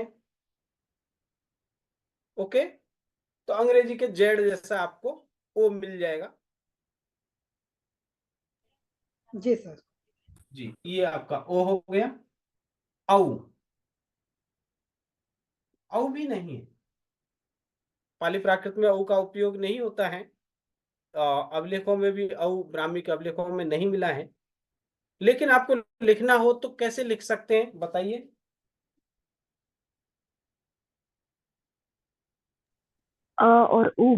[SPEAKER 1] ओके, तो अंग्रेजी के जेड जैसा आपको ओ मिल जाएगा।
[SPEAKER 5] जी सर।
[SPEAKER 1] जी, ये आपका ओ हो गया। औ, औ भी नहीं है, पाली प्राकृत में औ का उपयोग नहीं होता है। अभिलेखों में भी औ ब्राह्मी के अभिलेखों में नहीं मिला है। लेकिन आपको लिखना हो तो कैसे लिख सकते हैं बताइए?
[SPEAKER 6] और ऊ।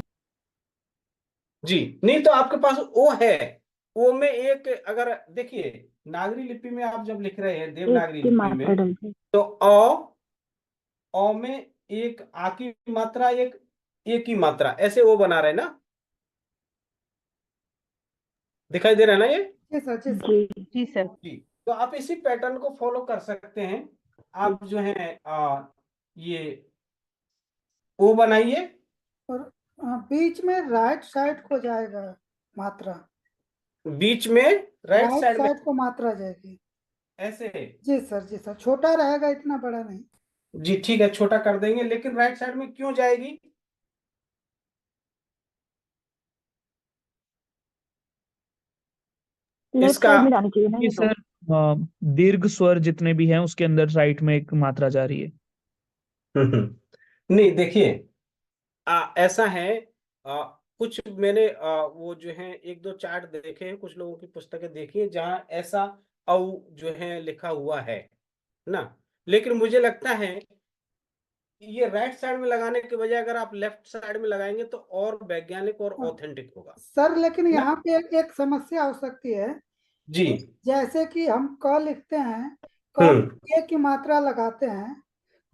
[SPEAKER 1] जी, नहीं तो आपके पास ओ है, ओ में एक, अगर देखिए नागरी लिपि में आप जब लिख रहे हैं,
[SPEAKER 6] एक
[SPEAKER 1] देवनागरी
[SPEAKER 6] की
[SPEAKER 1] लिपि
[SPEAKER 6] मात्रा
[SPEAKER 1] में,
[SPEAKER 6] डलती
[SPEAKER 1] तो ओ में एक आ की मात्रा, एक ए की मात्रा, ऐसे ओ बना रहे ना, दिखाई दे रहा है ना ये?
[SPEAKER 5] जी सर, जी सर।
[SPEAKER 6] जी
[SPEAKER 4] जी सर।
[SPEAKER 1] जी, तो आप इसी पैटर्न को फॉलो कर सकते हैं। आप जो है ये ओ बनाइए,
[SPEAKER 5] और बीच में राइट साइड को जाएगा मात्रा,
[SPEAKER 1] बीच में राइट
[SPEAKER 5] राइट
[SPEAKER 1] साइड में
[SPEAKER 5] साइड को मात्रा जाएगी।
[SPEAKER 1] ऐसे।
[SPEAKER 5] जी सर, छोटा रहेगा, इतना बड़ा नहीं।
[SPEAKER 1] जी ठीक है, छोटा कर देंगे, लेकिन राइट साइड में क्यों जाएगी?
[SPEAKER 6] लेफ्ट
[SPEAKER 1] इसका
[SPEAKER 6] साइड में जानी चाहिए ना
[SPEAKER 7] जी
[SPEAKER 6] ये तो।
[SPEAKER 7] सर, दीर्घ स्वर जितने भी हैं उसके अंदर राइट में एक मात्रा जा रही है।
[SPEAKER 1] नहीं देखिए, ऐसा है, कुछ मैंने वो जो है एक दो चार्ट देखे हैं, कुछ लोगों की पुस्तकें देखी हैं जहां ऐसा औ जो है लिखा हुआ है ना, लेकिन मुझे लगता है ये राइट साइड में लगाने के बजाय अगर आप लेफ्ट साइड में लगाएंगे तो और वैज्ञानिक और ऑथेंटिक होगा
[SPEAKER 5] सर लेकिन
[SPEAKER 1] ना।
[SPEAKER 5] यहाँ पे एक समस्या हो सकती है
[SPEAKER 1] जी।
[SPEAKER 5] कि जैसे कि हम क लिखते हैं, क
[SPEAKER 1] हम्म।
[SPEAKER 5] ए की मात्रा लगाते हैं,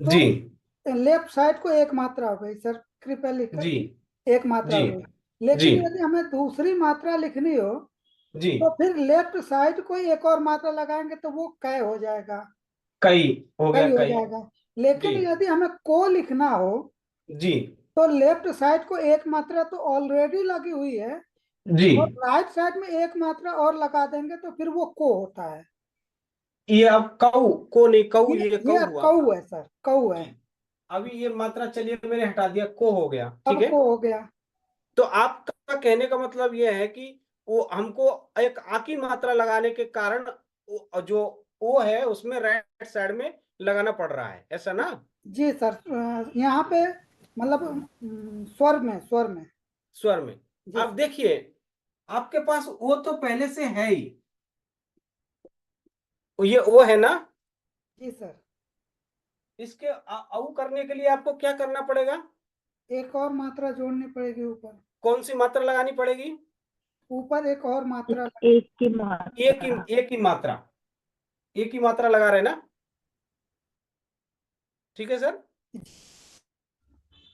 [SPEAKER 5] तो
[SPEAKER 1] जी
[SPEAKER 5] लेफ्ट साइड को एक मात्रा हो गई सर, कृपया लिख
[SPEAKER 1] जी
[SPEAKER 5] एक मात्रा
[SPEAKER 1] जी
[SPEAKER 5] हो गई।
[SPEAKER 1] जी
[SPEAKER 5] लेकिन यदि हमें दूसरी मात्रा लिखनी हो
[SPEAKER 1] जी।
[SPEAKER 5] तो फिर लेफ्ट साइड को एक और मात्रा लगाएंगे तो वो कै हो जाएगा,
[SPEAKER 1] कई हो गया,
[SPEAKER 5] कई हो
[SPEAKER 1] कई।
[SPEAKER 5] जाएगा। लेकिन
[SPEAKER 1] जी
[SPEAKER 5] यदि हमें को लिखना हो
[SPEAKER 1] जी
[SPEAKER 5] तो लेफ्ट साइड को एक मात्रा तो ऑलरेडी लगी हुई है,
[SPEAKER 1] जी।
[SPEAKER 5] और राइट साइड में एक मात्रा और लगा देंगे तो फिर वो को होता है।
[SPEAKER 1] ये अब कऊ को नहीं, कऊ
[SPEAKER 5] ये
[SPEAKER 1] ये
[SPEAKER 5] ये
[SPEAKER 1] कऊ हुआ।
[SPEAKER 5] कऊ है सर, कऊ है।
[SPEAKER 1] जी। अभी ये मात्रा चलिए मैंने हटा दिया, को हो गया, ठीक
[SPEAKER 5] अब
[SPEAKER 1] है।
[SPEAKER 5] को हो गया।
[SPEAKER 1] तो आपका कहने का मतलब ये है कि वो हमको एक आ की मात्रा लगाने के कारण जो ओ है उसमें राइट साइड में लगाना पड़ रहा है, ऐसा ना।
[SPEAKER 5] जी सर, यहाँ पे मतलब स्वर में
[SPEAKER 1] स्वर में।
[SPEAKER 5] जी
[SPEAKER 1] अब देखिए, आपके पास ओ तो पहले से है ही, ये ओ है ना।
[SPEAKER 5] जी सर,
[SPEAKER 1] इसके औ करने के लिए आपको क्या करना पड़ेगा?
[SPEAKER 5] एक और मात्रा जोड़नी पड़ेगी ऊपर,
[SPEAKER 1] कौन सी मात्रा लगानी पड़ेगी?
[SPEAKER 5] ऊपर एक और मात्रा।
[SPEAKER 6] एक की मात्रा।
[SPEAKER 1] एक ही मात्रा, एक ही मात्रा लगा रहे ना, ठीक है सर।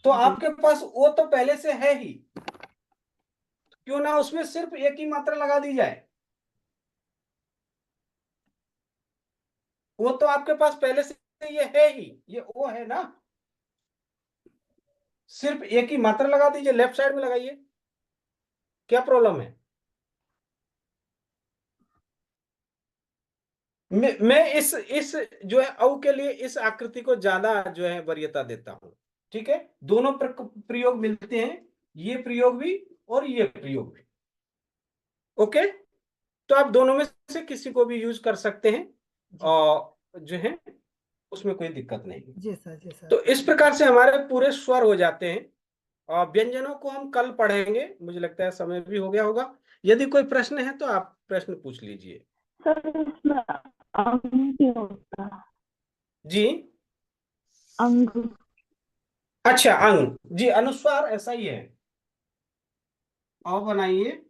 [SPEAKER 1] तो
[SPEAKER 5] जी
[SPEAKER 1] आपके पास ओ तो पहले से है ही, क्यों ना उसमें सिर्फ एक ही मात्रा लगा दी जाए। वो तो आपके पास पहले से ये है ही, ये ओ है ना, सिर्फ एक ही मात्रा लगा दीजिए, लेफ्ट साइड में लगाइए, क्या प्रॉब्लम है? मैं इस जो है औ के लिए इस आकृति को ज्यादा जो है वरीयता देता हूं, ठीक है। दोनों प्रयोग मिलते हैं, ये प्रयोग भी और ये प्रयोग भी, ओके। तो आप दोनों में से किसी को भी यूज कर सकते हैं और जो है उसमें कोई दिक्कत नहीं।
[SPEAKER 5] जी सर, जी सर।
[SPEAKER 1] तो इस प्रकार से हमारे पूरे स्वर हो जाते हैं, और व्यंजनों को हम कल पढ़ेंगे, मुझे लगता है समय भी हो गया होगा। यदि कोई प्रश्न है तो आप प्रश्न पूछ लीजिए।
[SPEAKER 6] सर इसमें अंग भी होता है।
[SPEAKER 1] जी।
[SPEAKER 6] अंग।
[SPEAKER 1] अच्छा, अंग, जी अनुस्वार ऐसा ही है, अ बनाइए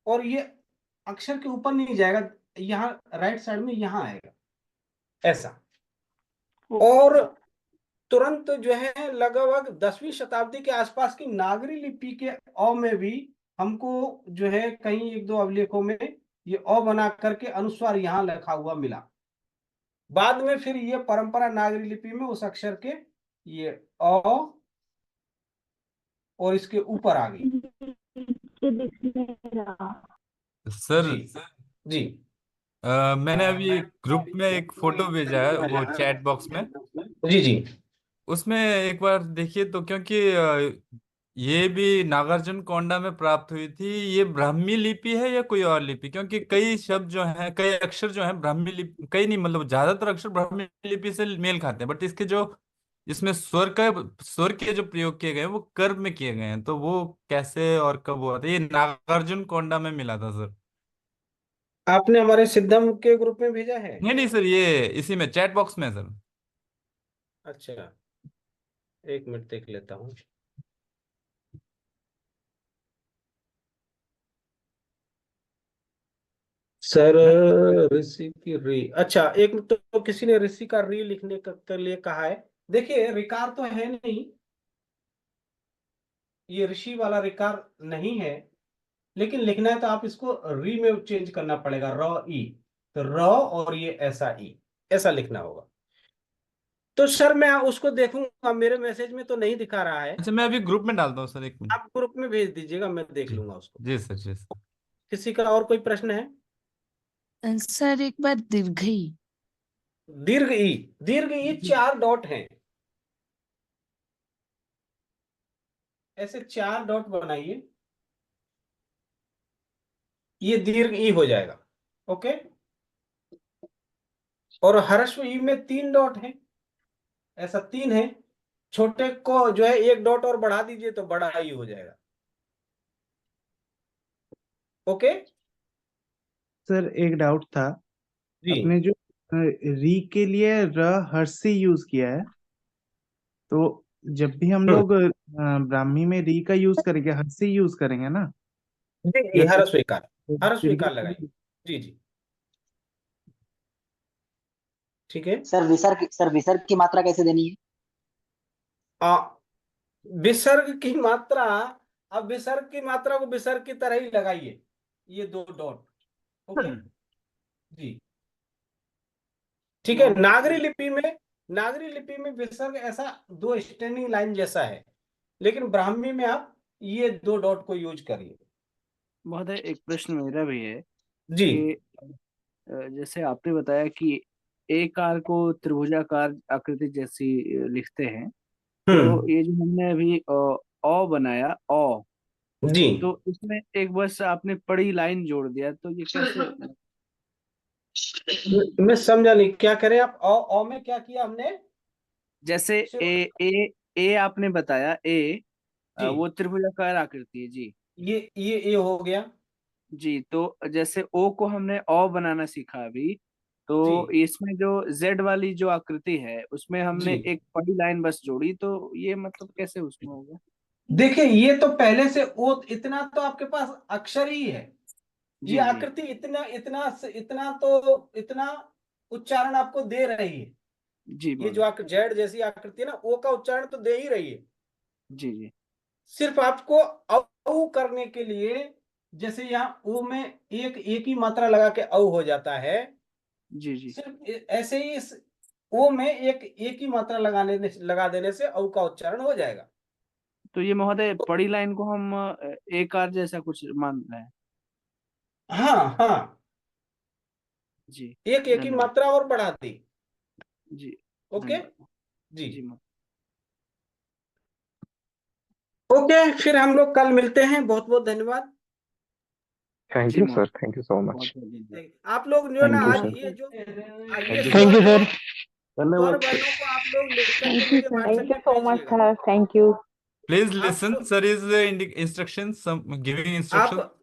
[SPEAKER 1] और ये अक्षर के ऊपर नहीं जाएगा, यहाँ राइट साइड में यहाँ आएगा, ऐसा। और तुरंत जो है लगभग 10वीं शताब्दी के आसपास की नागरी लिपि के अ में भी हमको जो है कहीं एक दो अभिलेखों में ये अ बना करके अनुस्वार यहाँ लिखा हुआ मिला। बाद में फिर ये परंपरा नागरी लिपि में उस अक्षर के ये अ और इसके ऊपर आ गई।
[SPEAKER 6] ये दिख नहीं रहा।
[SPEAKER 3] सर,
[SPEAKER 1] जी जी
[SPEAKER 3] मैंने अभी ग्रुप में एक फोटो भेजा है वो चैट बॉक्स में।
[SPEAKER 1] जी जी।
[SPEAKER 3] उसमें एक बार देखिए तो, क्योंकि ये भी नागार्जुन कोंडा में प्राप्त हुई थी। ये ब्राह्मी लिपि है या कोई और लिपि? क्योंकि कई शब्द जो हैं, कई अक्षर जो हैं ब्राह्मी लिपि, कई नहीं मतलब ज्यादातर अक्षर ब्राह्मी लिपि से मेल खाते हैं, बट इसके जो इसमें स्वर के जो प्रयोग किए गए हैं वो कर्म में किए गए हैं। तो वो कैसे और कब हुआ था? ये नागार्जुन कोंडा में मिला था सर।
[SPEAKER 1] आपने हमारे सिद्धम के ग्रुप में भेजा है?
[SPEAKER 3] नहीं नहीं सर, ये इसी में चैट बॉक्स में है सर।
[SPEAKER 1] अच्छा, एक मिनट देख लेता हूँ। सर ऋषि की री, अच्छा एक तो किसी ने ऋषि का री लिखने के लिए कहा है। देखिए रिकार तो है नहीं, ये ऋषि वाला रिकार नहीं है, लेकिन लिखना है तो आप इसको री में चेंज करना पड़ेगा, र ई, तो र और ये ऐसा ई, ऐसा लिखना होगा। तो सर मैं उसको देखूंगा, मेरे मैसेज में तो नहीं दिखा रहा है।
[SPEAKER 3] अच्छा, मैं अभी ग्रुप में डालता हूँ सर, एक मिनट।
[SPEAKER 1] आप ग्रुप में भेज दीजिएगा, मैं देख
[SPEAKER 3] जी
[SPEAKER 1] लूंगा उसको।
[SPEAKER 3] जी सर, जी सर।
[SPEAKER 1] किसी का और कोई प्रश्न है?
[SPEAKER 8] सर एक बार दीर्घ ई।
[SPEAKER 1] दीर्घ ई, दीर्घ ई 4 डॉट हैं, ऐसे 4 डॉट बनाइए, ये दीर्घ ई हो जाएगा। ओके। और ह्रस्व ई में 3 डॉट हैं, ऐसा 3 है, छोटे को जो है 1 डॉट और बढ़ा दीजिए तो बड़ा ई हो जाएगा। ओके
[SPEAKER 9] सर एक डाउट था,
[SPEAKER 1] जी।
[SPEAKER 9] अपने जो री के लिए र हर्षी यूज किया है, तो जब भी हम लोग ब्राह्मी में री का यूज करेंगे हर्षी यूज करेंगे ना?
[SPEAKER 1] जी जी,
[SPEAKER 9] जैसे
[SPEAKER 1] हर स्वीकार, हर
[SPEAKER 9] दीर्घ
[SPEAKER 1] स्वीकार लगाइए। जी जी, ठीक है।
[SPEAKER 10] सर विसर्ग की मात्रा कैसे देनी है?
[SPEAKER 1] आ, विसर्ग की मात्रा, अब विसर्ग की मात्रा को विसर्ग की तरह ही लगाइए, ये 2 डॉट। ओके जी, ठीक है। नागरी लिपि में विसर्ग ऐसा 2 स्टैंडिंग लाइन जैसा है, लेकिन ब्राह्मी में आप ये 2 डॉट को यूज करिए।
[SPEAKER 11] महोदय एक प्रश्न मेरा भी है
[SPEAKER 1] जी
[SPEAKER 11] कि जैसे आपने बताया कि एकार को त्रिभुजाकार आकृति जैसी लिखते हैं, तो ये जो हमने अभी अ बनाया अ,
[SPEAKER 1] जी।
[SPEAKER 11] तो इसमें एक बस आपने पड़ी लाइन जोड़ दिया, तो ये कैसे?
[SPEAKER 1] मैं समझा नहीं, क्या करें आप? औ में क्या किया हमने?
[SPEAKER 11] जैसे ए आपने बताया ए,
[SPEAKER 1] जी,
[SPEAKER 11] वो त्रिभुजाकार आकृति है जी।
[SPEAKER 1] ये हो गया
[SPEAKER 11] जी, तो जैसे ओ को हमने अ बनाना सीखा अभी,
[SPEAKER 1] जी
[SPEAKER 11] तो इसमें जो जेड वाली जो आकृति है उसमें हमने
[SPEAKER 1] जी।
[SPEAKER 11] एक बड़ी लाइन बस जोड़ी, तो ये मतलब कैसे उसमें होगा?
[SPEAKER 1] देखिए, ये तो पहले से ओ, इतना तो आपके पास अक्षर ही है, ये
[SPEAKER 11] जी जी
[SPEAKER 1] आकृति इतना इतना इतना तो इतना उच्चारण आपको दे रही है।
[SPEAKER 11] जी
[SPEAKER 1] ये जो
[SPEAKER 11] महोदय।
[SPEAKER 1] जेड जैसी आकृति है ना, ओ का उच्चारण तो दे ही रही है।
[SPEAKER 11] जी जी
[SPEAKER 1] सिर्फ आपको औ करने के लिए, जैसे यहाँ ओ में एक ही मात्रा लगा के औ हो जाता है,
[SPEAKER 11] जी जी।
[SPEAKER 1] सिर्फ ऐसे ही इस ओ में एक ही मात्रा लगा देने से औ का उच्चारण हो जाएगा।
[SPEAKER 11] तो ये महोदय बड़ी लाइन को हम एक आर जैसा कुछ मान रहे हैं?
[SPEAKER 1] हाँ हाँ,
[SPEAKER 11] जी
[SPEAKER 1] एक ही
[SPEAKER 11] धन्यवाद।
[SPEAKER 1] मात्रा और बढ़ा दी।
[SPEAKER 11] जी
[SPEAKER 1] ओके
[SPEAKER 11] धन्यवाद।
[SPEAKER 1] जी।
[SPEAKER 11] जी महोदय।
[SPEAKER 1] ओके, फिर हम लोग कल मिलते हैं। बहुत बहुत धन्यवाद।
[SPEAKER 12] थैंक
[SPEAKER 11] जी
[SPEAKER 12] यू
[SPEAKER 11] महोदय,
[SPEAKER 12] सर, थैंक यू सो
[SPEAKER 11] बहुत
[SPEAKER 12] मच।
[SPEAKER 11] बहुत धन्यवाद।
[SPEAKER 1] आप लोग जो ना
[SPEAKER 12] थैंक यू
[SPEAKER 1] आज
[SPEAKER 12] सर,
[SPEAKER 1] ये जो
[SPEAKER 12] thank you
[SPEAKER 10] thank you sir.
[SPEAKER 1] स्वर
[SPEAKER 12] धन्यवाद।
[SPEAKER 1] वर्णों को आप लोग लिख करके
[SPEAKER 6] थैंक यू
[SPEAKER 1] मुझे
[SPEAKER 6] सर,
[SPEAKER 1] व्हाट्सएप
[SPEAKER 6] थैंक यू
[SPEAKER 1] पे
[SPEAKER 6] सो मच
[SPEAKER 1] भेजिएगा।
[SPEAKER 6] Sir, thank you.
[SPEAKER 3] प्लीज
[SPEAKER 1] आप
[SPEAKER 3] listen, sir is instructions, giving instruction.
[SPEAKER 1] आप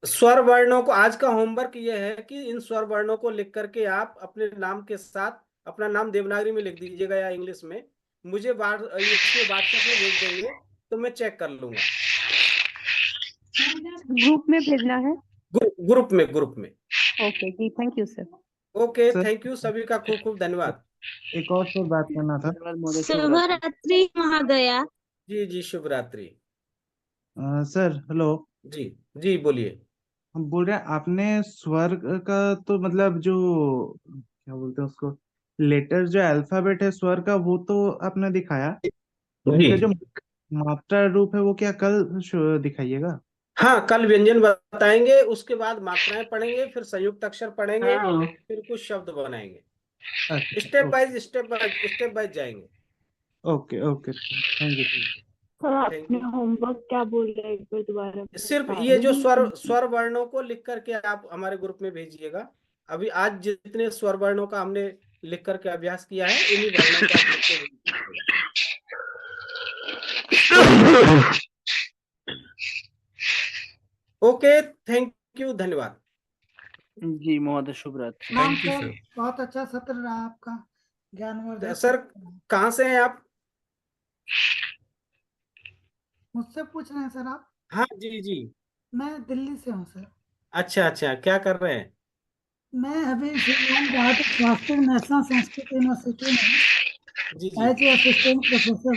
[SPEAKER 1] स्वर वर्णों को, आज का होमवर्क ये है कि इन स्वर वर्णों को लिख करके आप अपने नाम के साथ अपना नाम देवनागरी में लिख दीजिएगा या इंग्लिश में, मुझे इसमें व्हाट्सएप में भेज देंगे तो मैं चेक कर लूंगा।
[SPEAKER 6] ग्रुप में भेजना है?
[SPEAKER 1] ग्रुप में।
[SPEAKER 6] ओके जी, thank you sir.
[SPEAKER 1] Okay,
[SPEAKER 9] sir
[SPEAKER 1] thank you सभी का खूब खूब धन्यवाद।
[SPEAKER 9] एक और सर बात करना था।
[SPEAKER 11] धन्यवाद महोदय, शुभ
[SPEAKER 4] शुभ
[SPEAKER 11] रात्रि।
[SPEAKER 4] रात्रि महोदया।
[SPEAKER 1] जी जी, शुभ रात्रि।
[SPEAKER 9] सर हेलो,
[SPEAKER 1] जी जी, बोलिए।
[SPEAKER 9] हम बोल रहे हैं आपने स्वर का तो मतलब जो क्या बोलते हैं उसको, लेटर जो अल्फाबेट है स्वर का वो तो आपने दिखाया,
[SPEAKER 1] जी
[SPEAKER 9] उसका जो मात्रा रूप है वो क्या कल दिखाइएगा?
[SPEAKER 1] हाँ, कल व्यंजन बताएंगे, उसके बाद मात्राएं पढ़ेंगे, फिर संयुक्त अक्षर पढ़ेंगे, फिर कुछ शब्द बनाएंगे।
[SPEAKER 9] अच्छा
[SPEAKER 1] स्टेप बाय जाएंगे।
[SPEAKER 9] Okay okay, thank you.
[SPEAKER 6] Sir
[SPEAKER 1] thank
[SPEAKER 6] आपने
[SPEAKER 1] यू।
[SPEAKER 6] होमवर्क क्या बोल रहे हैं, एक बार दोबारा
[SPEAKER 1] सिर्फ
[SPEAKER 6] बता
[SPEAKER 1] ये जो
[SPEAKER 6] देंगे?
[SPEAKER 1] स्वर वर्णों को लिख करके आप हमारे ग्रुप में भेजिएगा। अभी आज जितने स्वर वर्णों का हमने लिख करके अभ्यास किया है, इन्हीं वर्णों को आप लिख के भेजिएगा। ओके, थैंक यू, धन्यवाद।
[SPEAKER 11] जी महोदय, शुभ रात्रि।
[SPEAKER 5] नाम
[SPEAKER 3] थैंक यू
[SPEAKER 5] सर,
[SPEAKER 3] सर।
[SPEAKER 5] बहुत अच्छा सत्र रहा आपका, ज्ञानवर्धक।
[SPEAKER 1] सर कहाँ से हैं आप?
[SPEAKER 5] मुझसे पूछ रहे हैं सर आप?
[SPEAKER 1] हाँ जी जी।
[SPEAKER 5] मैं दिल्ली से हूँ सर।
[SPEAKER 1] अच्छा अच्छा, क्या कर रहे हैं?
[SPEAKER 5] मैं अभी श्रीमान बहादुर शास्त्री नेशनल संस्कृत यूनिवर्सिटी में
[SPEAKER 1] जी जी।
[SPEAKER 5] एज ए असिस्टेंट प्रोफेसर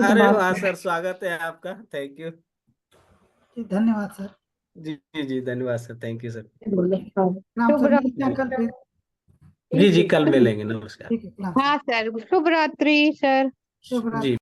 [SPEAKER 1] अरे वाह सर, स्वागत है आपका। Thank you.
[SPEAKER 5] जी धन्यवाद सर।
[SPEAKER 1] जी जी जी, धन्यवाद सर, थैंक यू सर।
[SPEAKER 5] नाम सर, मिलते हैं कल फिर।
[SPEAKER 1] जी जी, कल मिलेंगे, नमस्कार।
[SPEAKER 5] ठीक है क्लास
[SPEAKER 6] हाँ सर, शुभ रात्रि सर।
[SPEAKER 5] शुभ रात्रि।
[SPEAKER 1] जी।